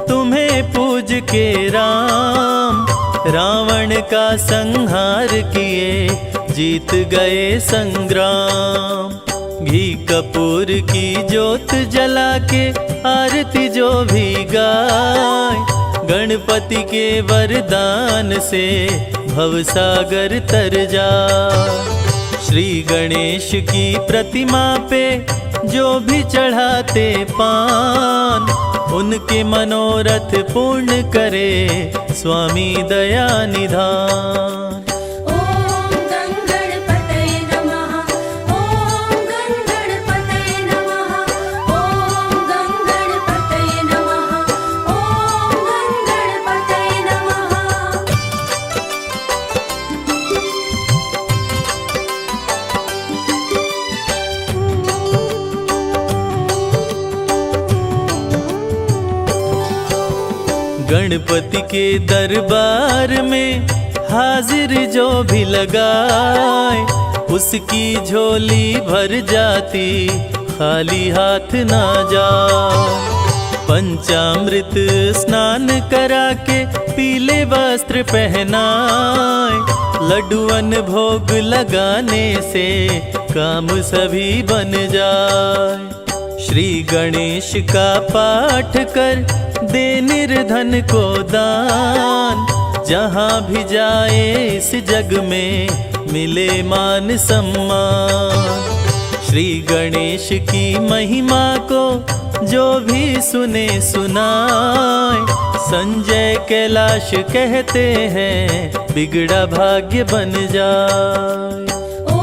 तुम्हें पूज के राम, रावण का संहार किए जीत गए संग्राम। घी कपूर की ज्योत जला के आरती जो भी गाय, गणपति के वरदान से भवसागर तर जाए। श्री गणेश की प्रतिमा पे जो भी चढ़ाते पान, उनके मनोरथ पूर्ण करे स्वामी दया निधान। ॐ गणपतये नमः, ॐ गणपतये नमः, ॐ गणपतये नमः, ॐ गणपतये नमः। गणपति के दरबार में हाजिर जो भी लगाए, उसकी झोली भर जाती खाली हाथ ना जाए। पंचामृत स्नान करा के पीले वस्त्र पहनाए, लड्डुअन भोग लगाने से काम सभी बन जाए। श्री गणेश का पाठ कर दे निर्धन को दान, जहाँ भी जाए इस जग में मिले मान सम्मान। श्री गणेश की महिमा को जो भी सुने सुनाए, संजय कैलाश कहते हैं बिगड़ा भाग्य बन जाए। ॐ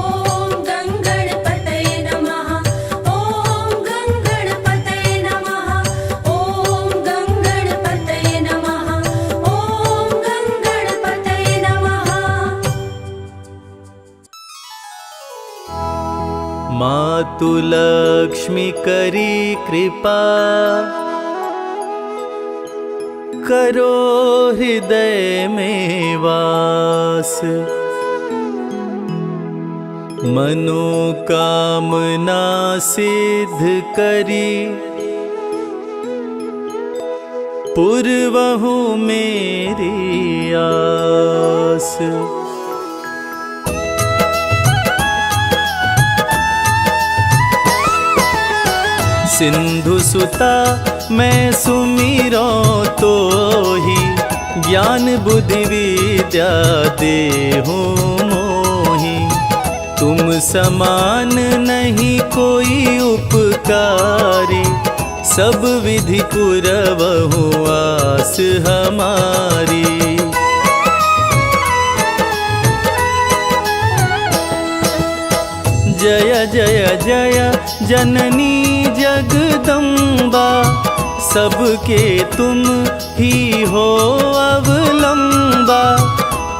गणपतये नमः, ॐ गणपतये नमः, ॐ गणपतये नमः, ॐ गणपतये नमः। मातु लक्ष्मी करी कृपा, करो हृदय में वास। मनोकामना सिद्ध करी, पूर्वहु मेरी आस। सिंधु सुता मैं सुमिरो तो ही, ज्ञान बुद्धि विद्या देहूँ मोही। तुम समान नहीं कोई उपकारी, सब विधि पुरवहु आस हमारी। जय जय जय जननी जगदम्बा, सबके तुम ही हो अवलंबा।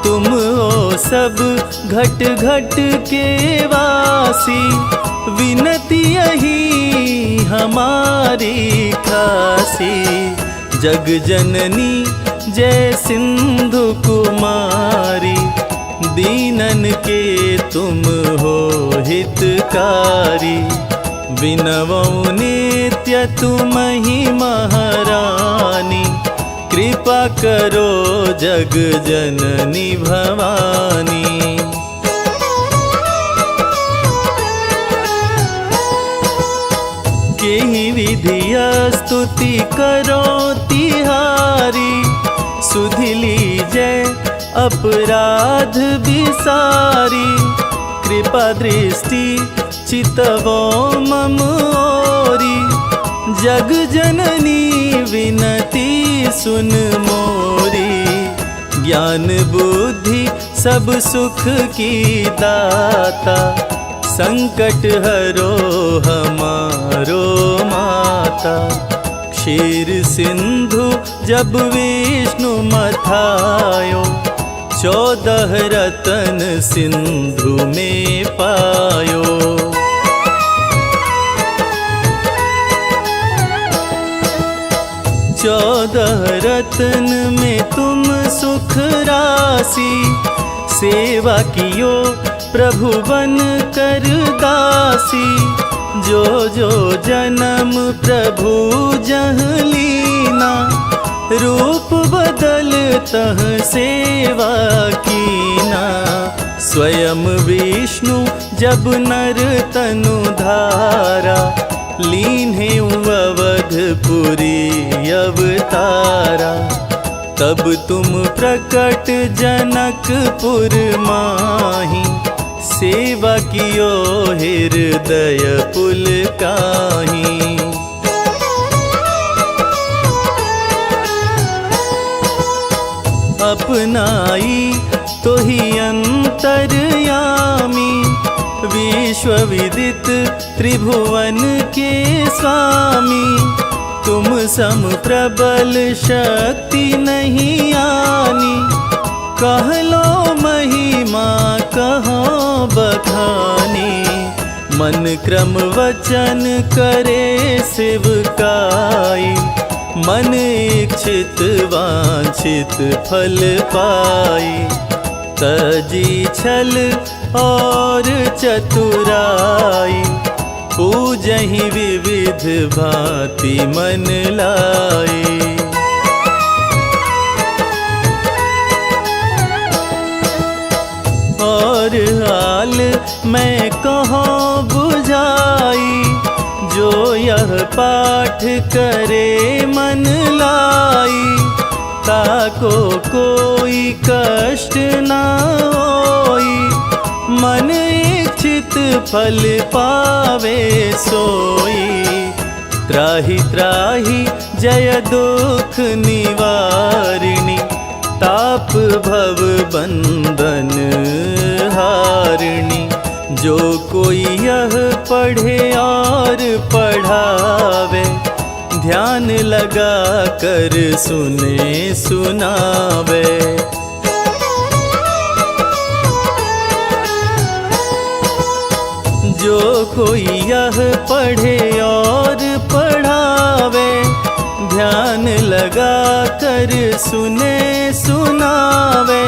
तुम हो सब घट घट के वासी, विनती यही हमारी खासी। जग जननी जय सिंधु कुमारी, दीनन के तुम हो हितकारी। विनवौ नित्य तुम ही महारानी, कृपा करो जग जननी भवानी। केहि विधिया स्तुति करो तिहारी, सुधि लीजय अपराध बिसारी। कृपा दृष्टि चितवो मम ओरी, जग जननी विनती सुन मोरी। ज्ञान बुद्धि सब सुख की दाता, संकट हरो हमारो माता। क्षीर सिंधु जब विष्णु मथायो, 14 रतन सिंधु में पायो। 14 रतन में तुम सुख राशि, सेवा कियो प्रभु बन कर दासी। जो जो जन्म प्रभु जह लीना, रूप बदल तह सेवा कीना। स्वयं विष्णु जब नर तनु पधारा, लीन्हे अवधपुरी अवतारा। तब तुम प्रकट जनकपुर माही, सेवा कियो हृदय पुलकाहीं। अपनाई तो ही अंतर्यामी, विश्वविदित त्रिभुवन के स्वामी। तुम सम प्रबल शक्ति नहीं आनी, कह लो महिमा कहो बखानी। मन क्रम वचन करे सेवकाई, मन इच्छित वांछित फल पाई। तजी छल और चतुराई, पूजहि विविध भांति मन लाई। और हाल मैं कहाँ बुझाई, जो यह पाठ करे मन लाई। ताको कोई कष्ट न होई, मन इच्छित फल पावे सोई। त्राहि त्राहि जय दुख निवारिणी, ताप भव बंधन हारिणी। जो कोई यह पढ़े और पढ़ावे, ध्यान लगा कर सुने सुनावे। जो कोई यह पढ़े और पढ़ावे, ध्यान लगा कर सुने सुनावे।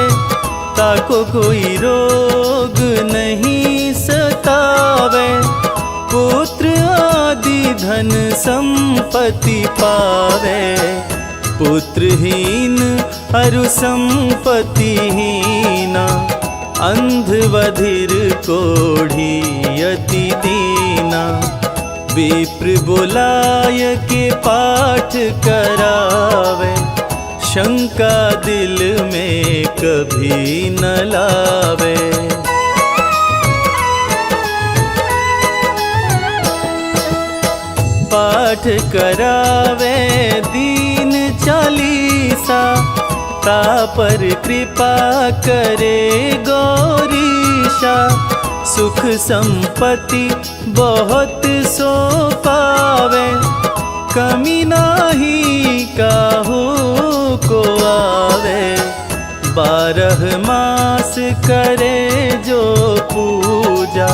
ताको कोई रोग नहीं सतावे, पुत्र आदि धन संपत्ति पावे। पुत्रहीन अरु संपत्तिहीना, अंध बधिर कोढ़ी अति दीना। विप्र बोलाय के पाठ करावे, शंका दिल में कभी न लावे। पाठ करावे दीन चालीसा, तापर कृपा करे गौरीशा। सुख संपत्ति बहुत सो पावे, कमी नाही काहू को आवे। 12 मास करे जो पूजा,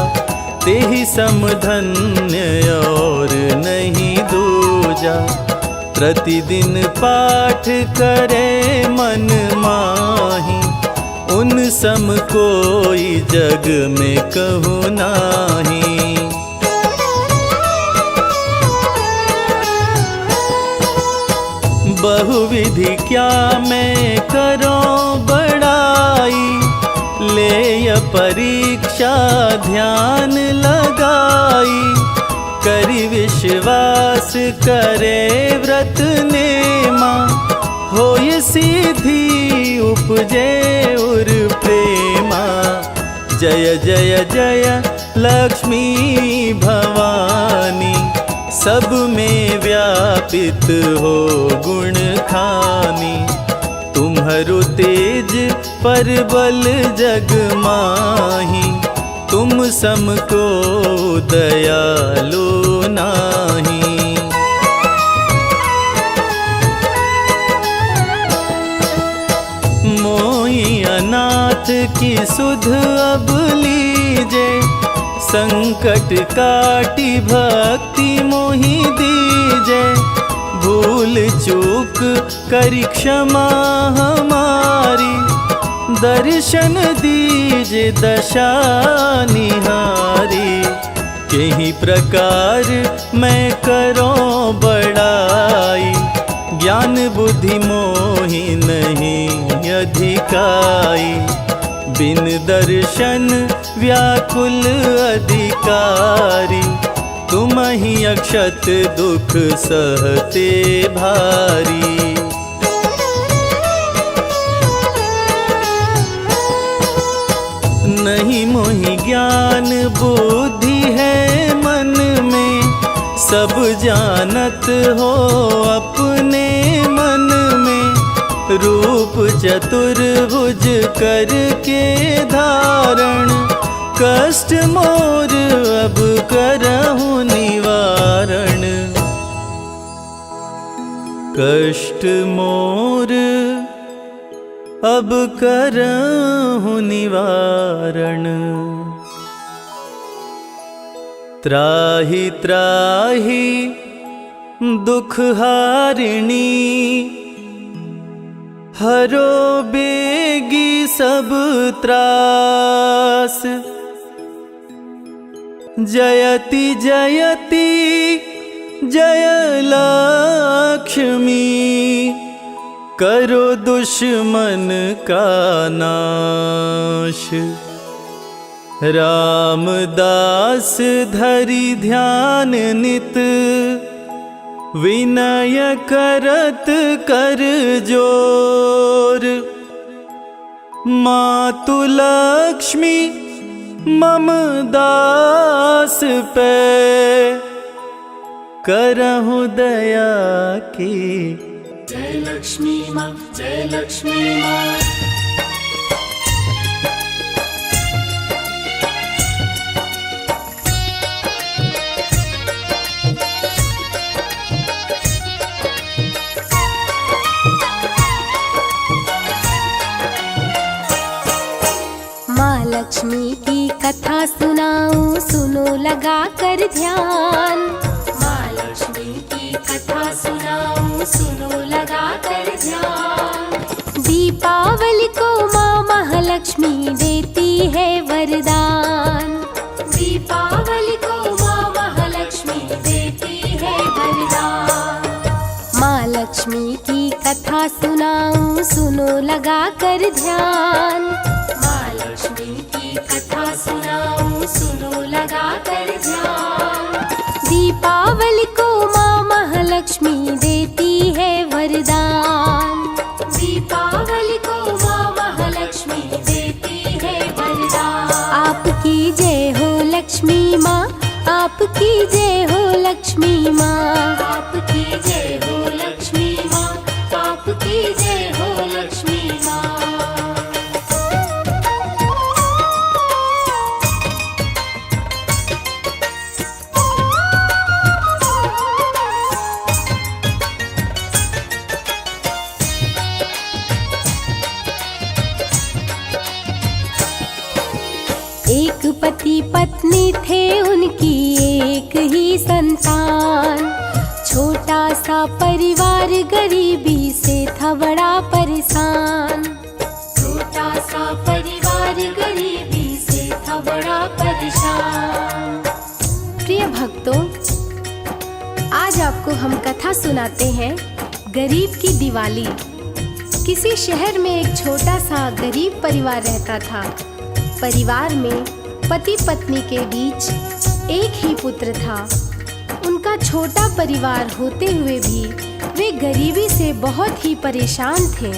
तेहि समधन्य और नहीं दूजा। प्रतिदिन पाठ करे मन माही, उन सम कोई जग में कहूँ नाही। बहुविधि क्या मैं करूं बड़ाई, ले परीक्षा ध्यान लगाई। करी विश्वास करे व्रत नेमा, होय सिद्धि उपजे उर प्रेमा। जय जय जय लक्ष्मी भवानी, सब में व्यापित हो गुण खानी। तुम्हरो तेज पर बल जग माही, तुम सम को दयालु नाही। मोहि अनाथ की सुध अब लीजे, संकट काटी भक्ति मोहि दीजे। भूल चूक करी क्षमा हमारी, दर्शन दीजे दशा निहारी। केही प्रकार मैं करूं बड़ाई, ज्ञान बुद्धि मोहि नहीं अधिकाई। बिन दर्शन व्याकुल अधिकारी, नहीं अक्षत दुख सहते भारी। नहीं मोहि ज्ञान बुद्धि है मन में, सब जानत हो अपने मन में। रूप चतुर्भुज करके धारण, कष्ट मोर अब करहु निवारण। कष्ट मोर अब करहु निवारण। त्राहि त्राहि दुख हारिणी, हरो बेगी सब त्रास। जयति जयति जय लक्ष्मी, करो दुश्मन का नाश। रामदास धरि ध्यान नित, विनय करत कर जोर। मातु लक्ष्मी मम दास पे, करहु दया की। जय लक्ष्मी माँ, जय लक्ष्मी माँ। माँ लक्ष्मी की कथा सुनाऊं, सुनो लगा कर ध्यान। माँ लक्ष्मी की कथा सुनाऊं, सुनो लगा कर ध्यान। दीपावली को माँ महालक्ष्मी देती है वरदान। दीपावली को माँ महालक्ष्मी देती है वरदान। माँ लक्ष्मी की कथा सुनाऊं, सुनो लगा कर ध्यान। माँ लक्ष्मी की कथा सुनाऊं, सुनो लगा कर ध्यान। दीपावली को माँ महालक्ष्मी देती है वरदान। दीपावली को माँ महालक्ष्मी देती है वरदान। आपकी जय हो लक्ष्मी माँ, आपकी जय हो लक्ष्मी माँ। आपकी जय हो लक्ष्मी माँ, आपकी जय हो लक्ष्मी माँ। एक पति पत्नी थे उनकी एक ही संतान। छोटा सा परिवार गरीबी से था बड़ा परेशान। छोटा सा परिवार गरीबी से था बड़ा परेशान। प्रिय भक्तों, आज आपको हम कथा सुनाते हैं गरीब की दिवाली। किसी शहर में एक छोटा सा गरीब परिवार रहता था। परिवार में पति पत्नी के बीच एक ही पुत्र था। उनका छोटा परिवार होते हुए भी वे गरीबी से बहुत ही परेशान थे।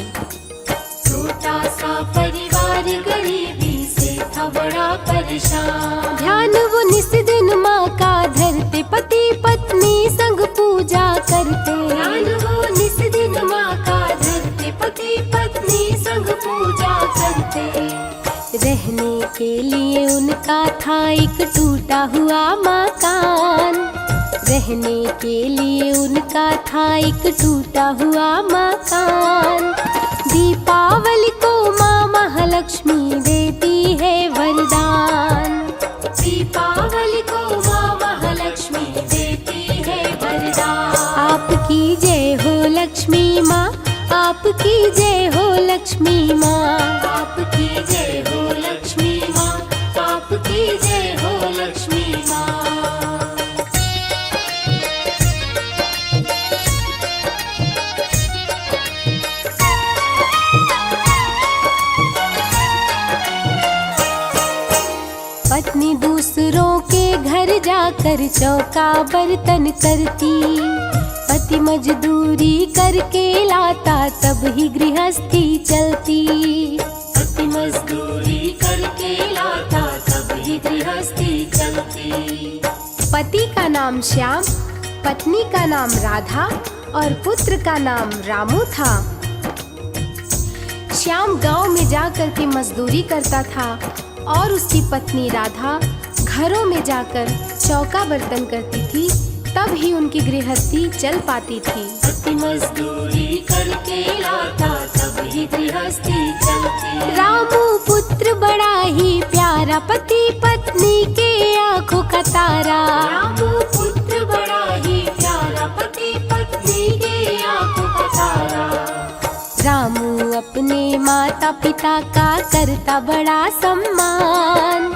छोटा सा परिवार गरीबी से था बड़ा परेशान। ध्यान वो निस दिन माँ का धरते, पति पत्नी संग पूजा करते। ध्यान वो निस दिन माँ का धरते, पति पत्नी संग पूजा करते। रहने के लिए उनका था एक टूटा हुआ मकान। रहने के लिए उनका था एक टूटा हुआ मकान। दीपावली को माँ महालक्ष्मी देती है वरदान। दीपावली को माँ महालक्ष्मी देती है वरदान। आपकी जय हो लक्ष्मी माँ, आपकी जय हो लक्ष्मी माँ। आपकी जय हो लक्ष्मी माँ, आपकी जय हो लक्ष्मी माँ। पत्नी दूसरों के घर जा जाकर चौका बर्तन करती। पति मजदूरी करके लाता तब ही गृहस्थी चलती। पति मजदूरी करके लाता तब ही गृहस्थी चलती। पति का नाम श्याम, पत्नी का नाम राधा और पुत्र का नाम रामू था। श्याम गांव में जाकर के मजदूरी करता था और उसकी पत्नी राधा घरों में जाकर चौका बर्तन करती थी, तब ही उनकी गृहस्थी चल पाती थी। पति मजदूरी करके लाता तब ही गृहस्थी चलती। रामू पुत्र बड़ा ही प्यारा, पति पत्नी के आंखों का तारा। रामू पुत्र बड़ा ही प्यारा, पति पत्नी के आंखों का तारा। रामू अपने माता पिता का करता बड़ा सम्मान।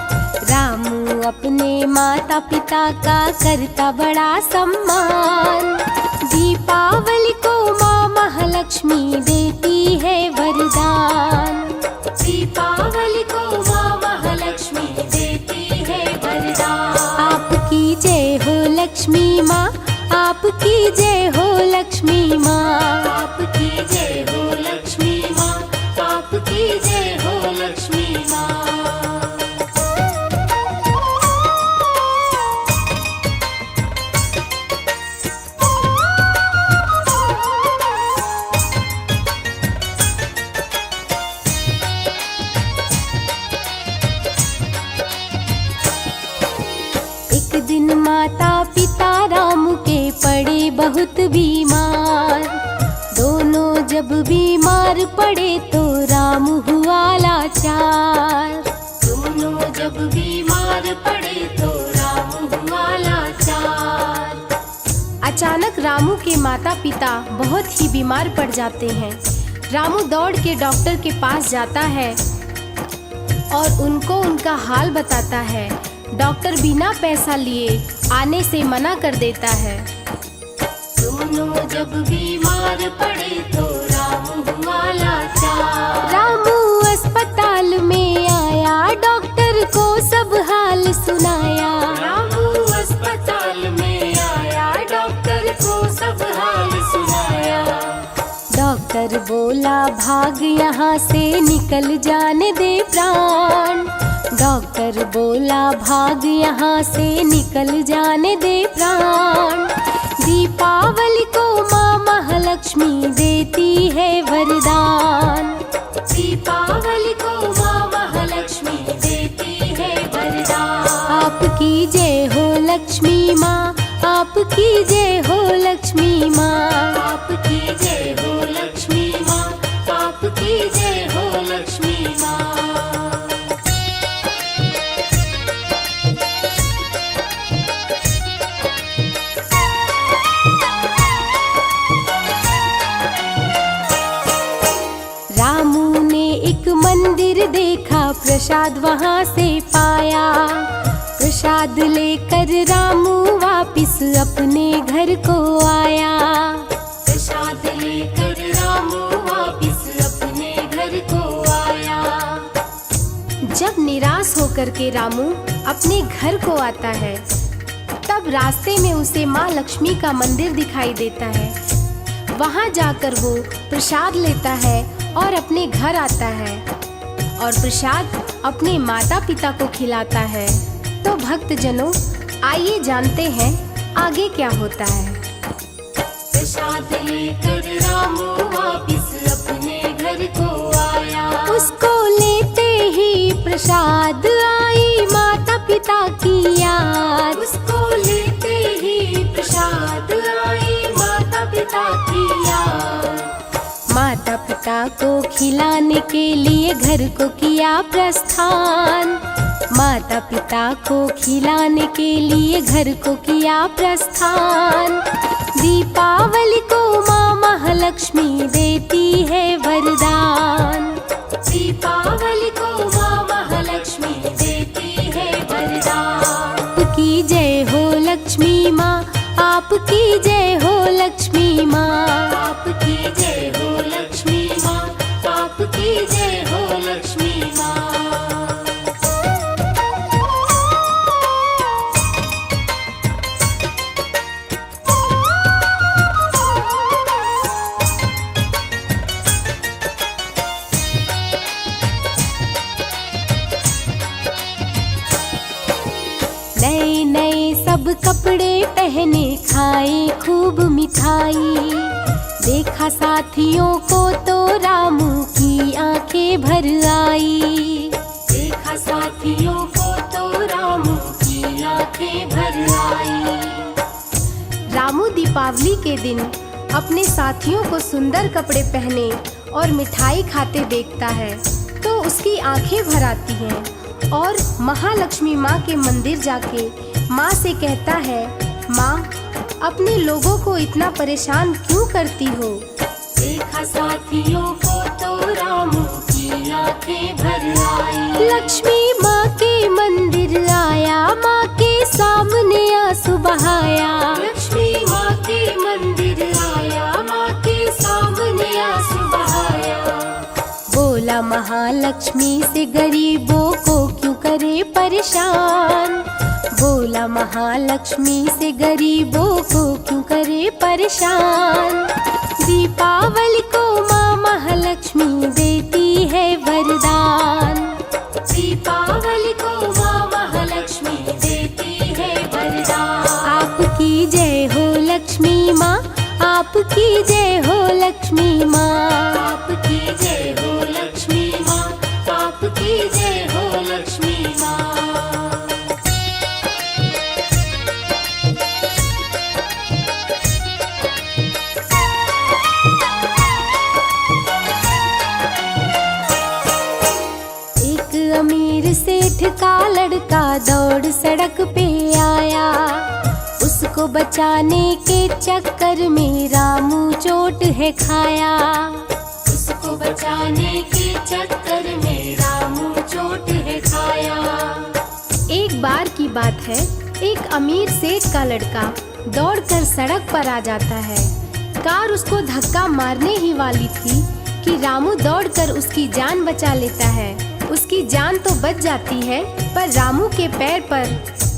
रामू अपने माता पिता का करता बड़ा सम्मान। दीपावली को माँ महालक्ष्मी देती है वरदान। दीपावली को माँ महालक्ष्मी देती है वरदान। आपकी जय हो लक्ष्मी माँ, आपकी जय हो लक्ष्मी माँ, आपकी जय हो लक्ष्मी माँ, आपकी जय हो लक्ष्मी माँ। एक दिन माता पिता रामू के पड़े बहुत बीमार। दोनों जब बीमार पड़े तो रामू हुआ लाचार। दोनों जब बीमार पड़े तो रामू हुआ लाचार। अचानक रामू के माता पिता बहुत ही बीमार पड़ जाते हैं। रामू दौड़ के डॉक्टर के पास जाता है और उनको उनका हाल बताता है। डॉक्टर बिना पैसा लिए आने से मना कर देता है। दोनों जब बीमार पड़े तो रामू हुआ लाचार। रामू अस्पताल में आया, डॉक्टर को सब हाल सुनाया। रामू अस्पताल में आया, डॉक्टर को सब हाल सुनाया। डॉक्टर बोला भाग यहाँ से, निकल जाने दे प्राण। डॉक्टर बोला भाग यहाँ से, निकल जाने दे प्राण। दीपावली को माँ महालक्ष्मी देती है वरदान। दीपावली को माँ महालक्ष्मी देती है वरदान। आपकी जय हो लक्ष्मी माँ, आपकी जय हो लक्ष्मी माँ, आपकी जय हो लक्ष्मी माँ, आपकी जय हो लक्ष्मी माँ। रामू ने एक मंदिर देखा, प्रसाद वहाँ से पाया। प्रसाद लेकर रामू वापिस अपने घर को आया। प्रसाद लेकर रामू वापिस अपने घर को आया। जब निराश होकर के रामू अपने घर को आता है, तब रास्ते में उसे माँ लक्ष्मी का मंदिर दिखाई देता है। वहाँ जाकर वो प्रसाद लेता है और अपने घर आता है और प्रसाद अपने माता पिता को खिलाता है। तो भक्तजनों, आइए जानते हैं आगे क्या होता है। प्रसाद लेकर रामू वापिस अपने घर को आया। उसको लेते ही प्रसाद आई माता पिता की याद। उसको लेते ही प्रसाद आई माता पिता की याद। माता पिता को खिलाने के लिए घर को किया प्रस्थान। माता पिता को खिलाने के लिए घर को किया प्रस्थान। दीपावली को माँ महालक्ष्मी देती है वरदान। दीपावली को माँ महालक्ष्मी देती है वरदान। आपकी जय हो लक्ष्मी माँ, आपकी जय हो लक्ष्मी माँ, आपकी जय हो लक्ष्मी माँ, आपकी जय हो लक्ष्मी माँ। पहने खाए खूब मिठाई। देखा साथियों को तो रामू की आंखें भर आई। देखा साथियों को तो रामू की आंखें भर आई। रामू दीपावली के दिन अपने साथियों को सुंदर कपड़े पहने और मिठाई खाते देखता है तो उसकी आंखें भर आती हैं और महालक्ष्मी माँ के मंदिर जाके माँ से कहता है, माँ अपने लोगों को इतना परेशान क्यों करती हो। देखा साथियों को तो रामू की आंखें भर आई। लक्ष्मी माँ के मंदिर आया, माँ के सामने आंसू बहाया। लक्ष्मी माँ के मंदिर आया, माँ के सामने आंसू बहाया। बोला महालक्ष्मी से गरीबों को क्यों करे परेशान। बोला महालक्ष्मी से गरीबों को क्यों करे परेशान। दीपावली को माँ महालक्ष्मी देती है वरदान। दीपावली को माँ महालक्ष्मी देती है वरदान। आपकी जय हो लक्ष्मी माँ, आपकी जय हो लक्ष्मी माँ। आपकी जय हो लक्ष्मी माँ, आपकी जय हो लक्ष्मी माँ। अमीर सेठ का लड़का दौड़ सड़क पे आया। उसको बचाने के चक्कर में रामू चोट है खाया। उसको बचाने के चक्कर में रामू चोट है खाया। एक बार की बात है, एक अमीर सेठ का लड़का दौड़कर सड़क पर आ जाता है। कार उसको धक्का मारने ही वाली थी कि रामू दौड़कर उसकी जान बचा लेता है। उसकी जान तो बच जाती है पर रामू के पैर पर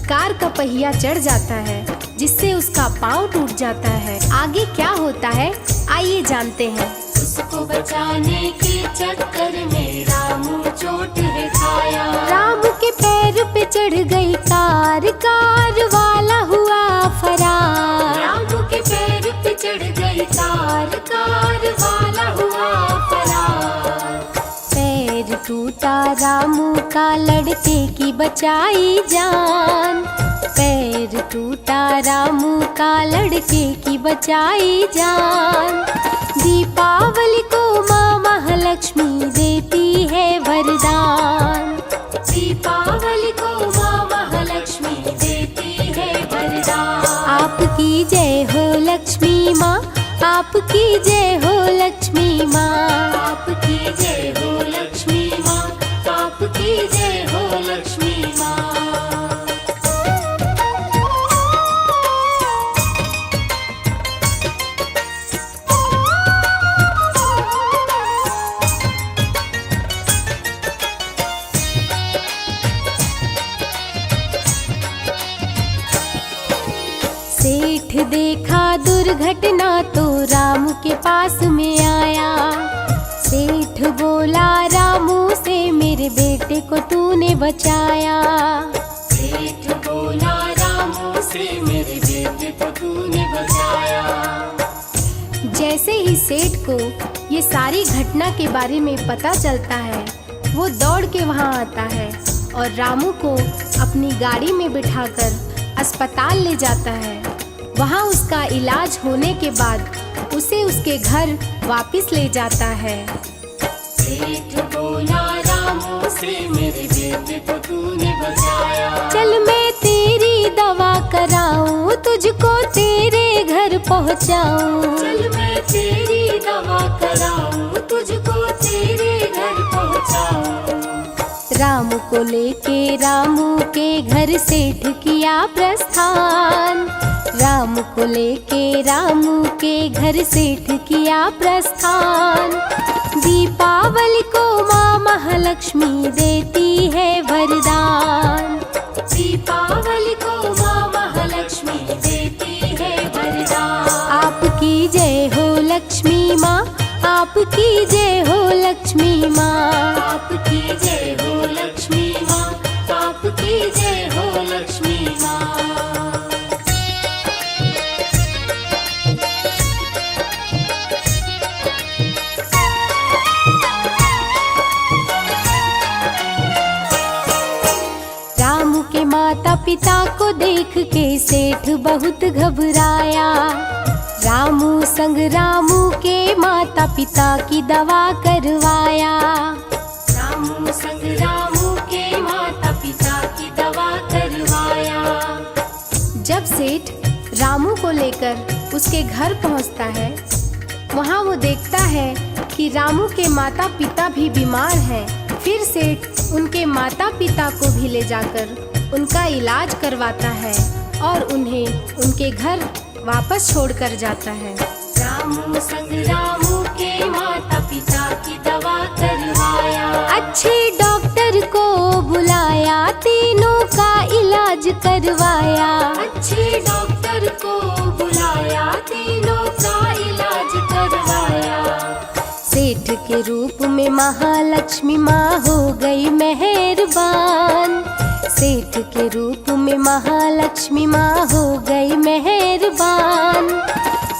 कार का पहिया चढ़ जाता है जिससे उसका पाँव टूट जाता है। आगे क्या होता है आइए जानते हैं। उसको बचाने के चक्कर में रामू चोट है खाया। रामू के पैर पे चढ़ गई कार, कार वाला हुआ फरार। रामू के पैर पे चढ़ गई कार, कार वाला हुआ फरार। पैर टूटा रामू का, लड़के की बचाई जान। पैर टूटा रामू का, लड़के की बचाई जान। दीपावली को माँ महालक्ष्मी देती है वरदान। दीपावली को माँ महालक्ष्मी देती है वरदान। आपकी जय हो लक्ष्मी माँ, आपकी जय हो लक्ष्मी माँ। आपकी जय हो लक्ष्मी माँ, आपकी जय हो लक्ष्मी माँ। सेठ देखा दुर्घटना तो रामू के पास में आया। सेठ बोला रामू से, मेरे बेटे को तूने बचाया। सेठ बोला रामू से, मेरे बेटे को तूने बचाया। जैसे ही सेठ को ये सारी घटना के बारे में पता चलता है, वो दौड़ के वहाँ आता है और रामू को अपनी गाड़ी में बिठाकर अस्पताल ले जाता है। वहाँ उसका इलाज होने के बाद उसे उसके घर वापस ले जाता है। सेठ बोला रामू से, मेरे बेटे को तूने बचाया। चल मैं तेरी दवा कराऊं, तुझको तेरे घर पहुँचाऊं। चल मैं तेरी दवा कराऊं, तुझको तेरे घर पहुँचाऊं। रामू को लेके रामू के घर सेठ किया प्रस्थान। रामू को लेके रामू के घर सेठ किया प्रस्थान। दीपावली को माँ महालक्ष्मी देती है वरदान। दीपावली को माँ महालक्ष्मी देती है वरदान। आपकी जय हो लक्ष्मी माँ, आपकी जय हो लक्ष्मी माँ। आपकी जय हो लक्ष्मी माँ, आपकी जय हो लक्ष्मी माँ। पिता को देख के सेठ बहुत घबराया। रामू संग रामू के माता पिता की दवा करवाया। रामू संग रामू के माता पिता की दवा करवाया। जब सेठ रामू को लेकर उसके घर पहुंचता है, वहां वो देखता है कि रामू के माता पिता भी बीमार हैं। फिर सेठ उनके माता पिता को भी ले जाकर उनका इलाज करवाता है और उन्हें उनके घर वापस छोड़कर जाता है। रामू संग रामू के माता पिता की दवा करवाया। अच्छे डॉक्टर को बुलाया, तीनों का इलाज करवाया। अच्छे डॉक्टर को बुलाया, तीनों का इलाज करवाया। सेठ के रूप में महालक्ष्मी माँ हो गई मेहरबान। सेठ के रूप में महालक्ष्मी माँ हो गई मेहरबान।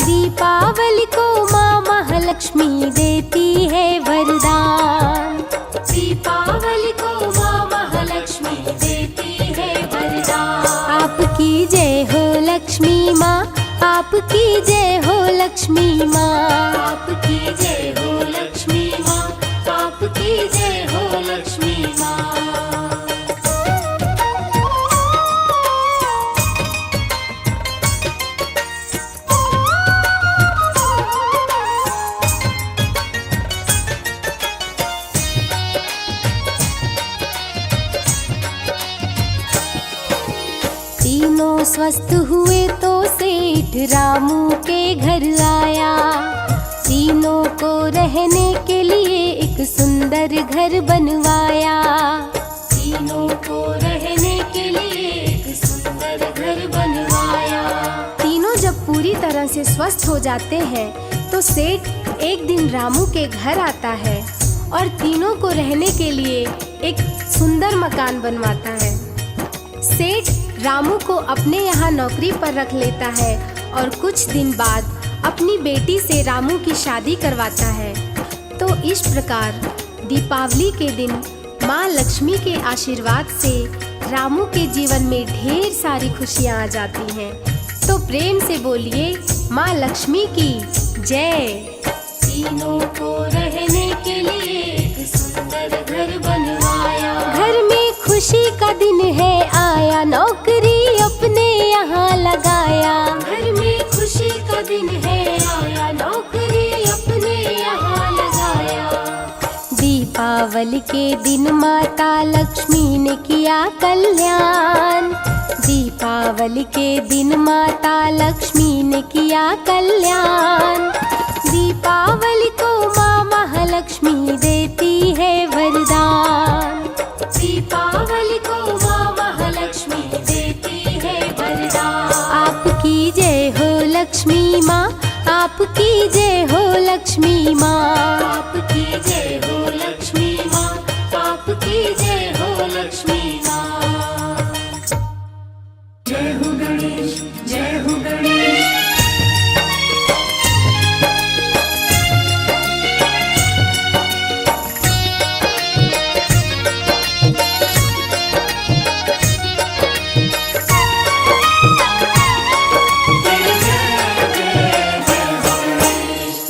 दीपावली को माँ महालक्ष्मी देती है वरदान। दीपावली को माँ महालक्ष्मी देती है वरदान। आपकी जय हो लक्ष्मी माँ, आपकी जय हो लक्ष्मी माँ। आपकी जय हो लक्ष्मी माँ, आपकी जय हो लक्ष्मी माँ। तीनों स्वस्थ हुए तो सेठ रामू के घर आया। तीनों को रहने के लिए एक सुंदर घर बनवाया। तीनों को रहने के लिए एक सुंदर घर बनवाया। तीनों जब पूरी तरह से स्वस्थ हो जाते हैं तो सेठ एक दिन रामू के घर आता है और तीनों को रहने के लिए एक सुंदर मकान बनवाता है। सेठ रामू को अपने यहाँ नौकरी पर रख लेता है और कुछ दिन बाद अपनी बेटी से रामू की शादी करवाता है। तो इस प्रकार दीपावली के दिन माँ लक्ष्मी के आशीर्वाद से रामू के जीवन में ढेर सारी खुशियाँ आ जाती हैं। तो प्रेम से बोलिए माँ लक्ष्मी की जय। तीनों को रहने के लिए एक सुंदर घर बनवाया। घर में खुशी का दिन है आया, नौकरी अपने यहाँ लगाया। घर में खुशी का दिन है आया, नौकरी अपने यहाँ लगाया। दीपावली के दिन माता लक्ष्मी ने किया कल्याण। दीपावली के दिन माता लक्ष्मी ने किया कल्याण। दीपावली को माँ महालक्ष्मी देती है वरदान। दीपावली को माँ महालक्ष्मी देती है वरदान। आपकी जय हो लक्ष्मी माँ, आपकी जय हो लक्ष्मी माँ। आपकी जय हो लक्ष्मी माँ, आपकी जय हो लक्ष्मी माँ। जय हो गणेश, जय हो गणेश।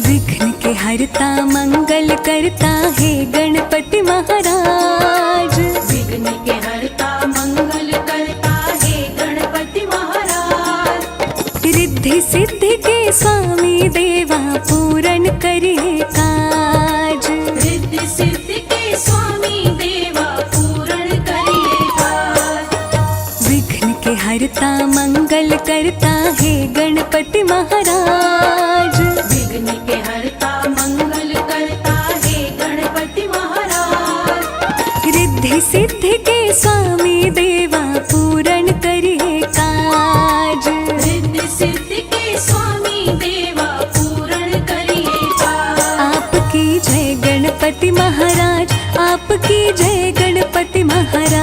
विघ्न के हरता मंगल करता है गणपति महाराज। विघ्न के हरता मंगल करता है गणपति महाराज। रिद्धि सिद्धि के स्वामी देवा पूरन करिए काज। रिद्धि सिद्धि के स्वामी देवा पूर्ण करिए काज। विघ्न के हरता मंगल करता है गणपति महाराज। विघ्न के हरता मंगल करता है गणपति महाराज। रिद्धि सिद्धि के स्वामी देवा पूरन करिए काज। रिद्धि सिद्धि के स्वामी देवा पूर्ण करिए काज। आपकी जय गणपति महाराज, आपकी जय गणपति महाराज।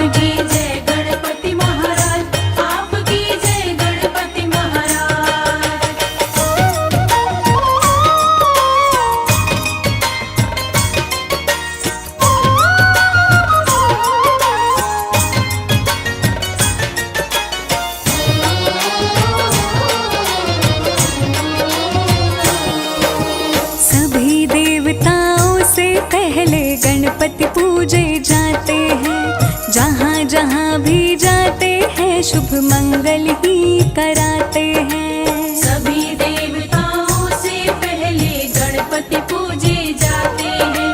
आपकी जय गणपति महाराज, आपकी जय गणपति महाराज। गणपति पूजे जाते हैं। जहाँ जहाँ भी जाते हैं शुभ मंगल ही कराते हैं। सभी देवताओं से पहले गणपति पूजे जाते हैं।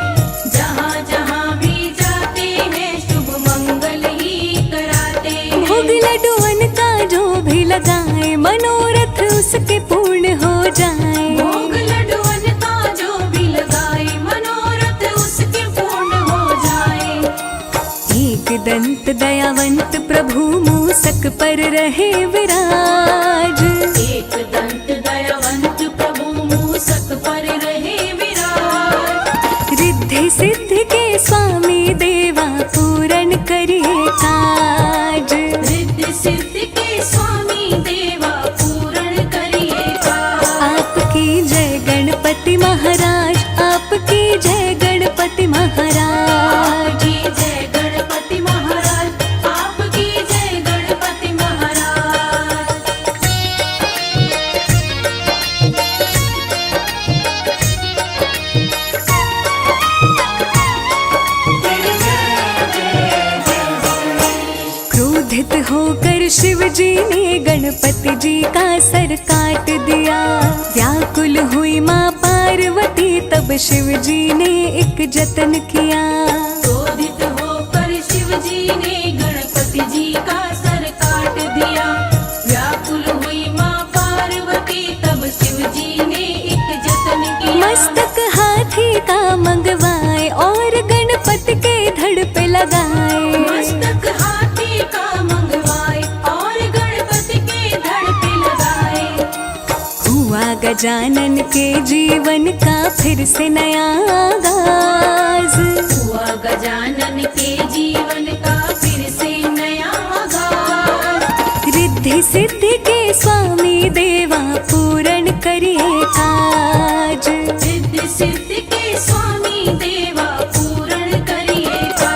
जहाँ जहाँ भी जाते हैं शुभ मंगल ही कराते हैं। भोग लड्डुअन का जो भी लगाए मनोरथ उसके पूर्ण हो जाए। भोग लड्डुअन का जो भी लगाए मनोरथ उसके पूर्ण हो जाए। एक दंत दयावंत प्रभु मूसक पर रहे विराज। एक दंत दयावंत प्रभु मूसक पर रहे विराज। रिद्धि सिद्धि के स्वामी देवा पूर्ण करिए काज। रिद्धि सिद्धि के स्वामी देवा पूर्ण करिएगा। आपकी जय गणपति महाराज, आपकी जय गणपति महाराज। आपकी जय गणपति महाराज, आपकी जय गणपति महाराज। क्रोधित होकर शिव जी ने गणपति जी का सर काट दिया। व्याकुल हुई माँ पार्वती तब शिव जी ने एक जतन किया। क्रोधित होकर शिव जी ने गणपति जी का सर काट दिया। व्याकुल हुई माँ पार्वती तब शिव जी ने एक जतन किया। मस्तक हाथी का मंगवाए और गणपति के धड़ पे लगाए। मस्तक हाथी का मंगवाए और गणपति के धड़ पे लगाए। हुआ गजानन के जीवन का फिर से नया आगाज। हुआ गजानन के जीवन का फिर से नया आगाज। रिद्धि सिद्धि के स्वामी देवा पूर्ण करिए काज। रिद्धि सिद्धि के स्वामी देवा पूर्ण करिएगा।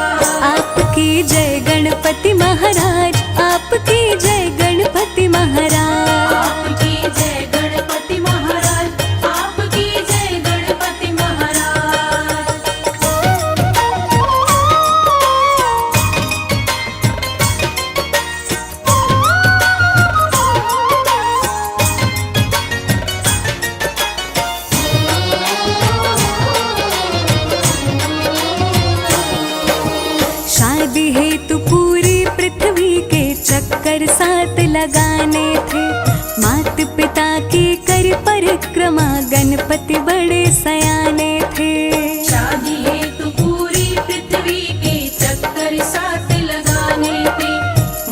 आपकी जय गणपति महाराज, आपकी जय गणपति महाराज। आपकी जय गणपति महाराज, आपकी जय गणपति महाराज। शादी हेतु पूरी पृथ्वी के चक्कर 7 लगाने थे। मात पिता की कर परिक्रमा गणपति बड़े सयाने थे। शादी हेतु पूरी पृथ्वी के चक्कर 7 लगाने थे।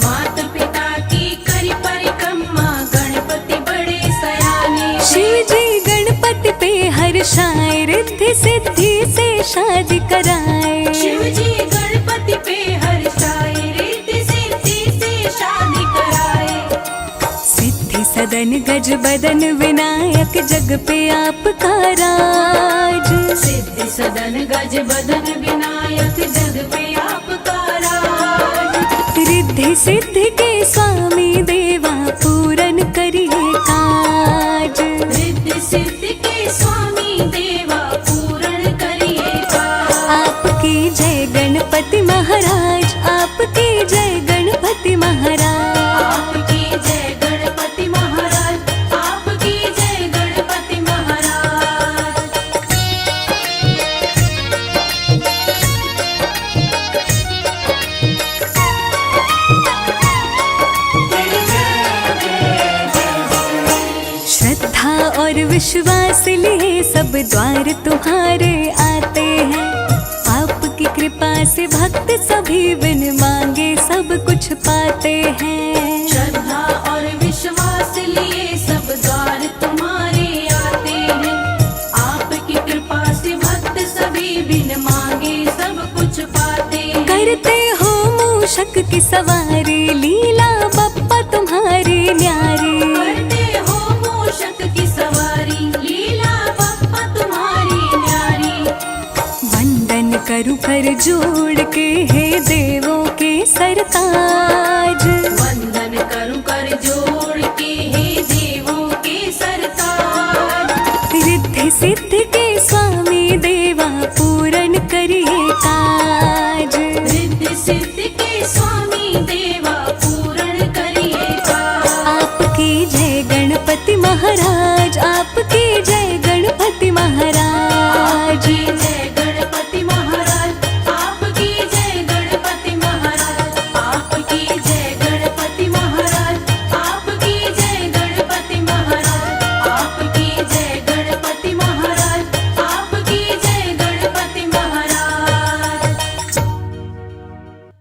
माता पिता की करी परिक्रमा गणपति बड़े सयाने थे। शिव जी गणपति पे हर्षाए, रिद्धि सिद्धि से शादी कराए। शिव जी गणपति पे हर्षाए, रिद्धि सिद्धि से शादी कराए। सिद्धि सदन गज बदन विनायक जग पे आपका राज। सिद्धि सदन गज बदन विनायक जग पे आपका राज। रिद्धि सिद्धि के स्वामी देवा पूर्ण करिए काज। रिद्धि सिद्धि के स्वामी देवा पूर्ण करिएगा। आपकी जय गणपति महाराज, आपकी जय गणपति महाराज। आपकी जय गणपति महाराज, आपकी जय गणपति महाराज। श्रद्धा और विश्वास लिए सब द्वार तुम्हारे आते हैं। आपकी कृपा से भक्त सभी बिन मांगे सब कुछ पाते हैं। श्रद्धा और विश्वास लिए सब द्वार तुम्हारे आते हैं। आपकी कृपा से भक्त सभी बिन मांगे सब कुछ पाते हैं। करते हो मूषक की सवारी, लीला बप्पा तुम्हारी न्यारी। करते हो मूषक की सवारी, लीला बप्पा तुम्हारी न्यारी। वंदन करूं कर जोड़ के हे देवों के सरताज। वंदन करूं कर जोड़ के हे देवों के सरताज। रिद्धि सिद्धि के स्वामी देवा पूर्ण करिए काज। महाराज।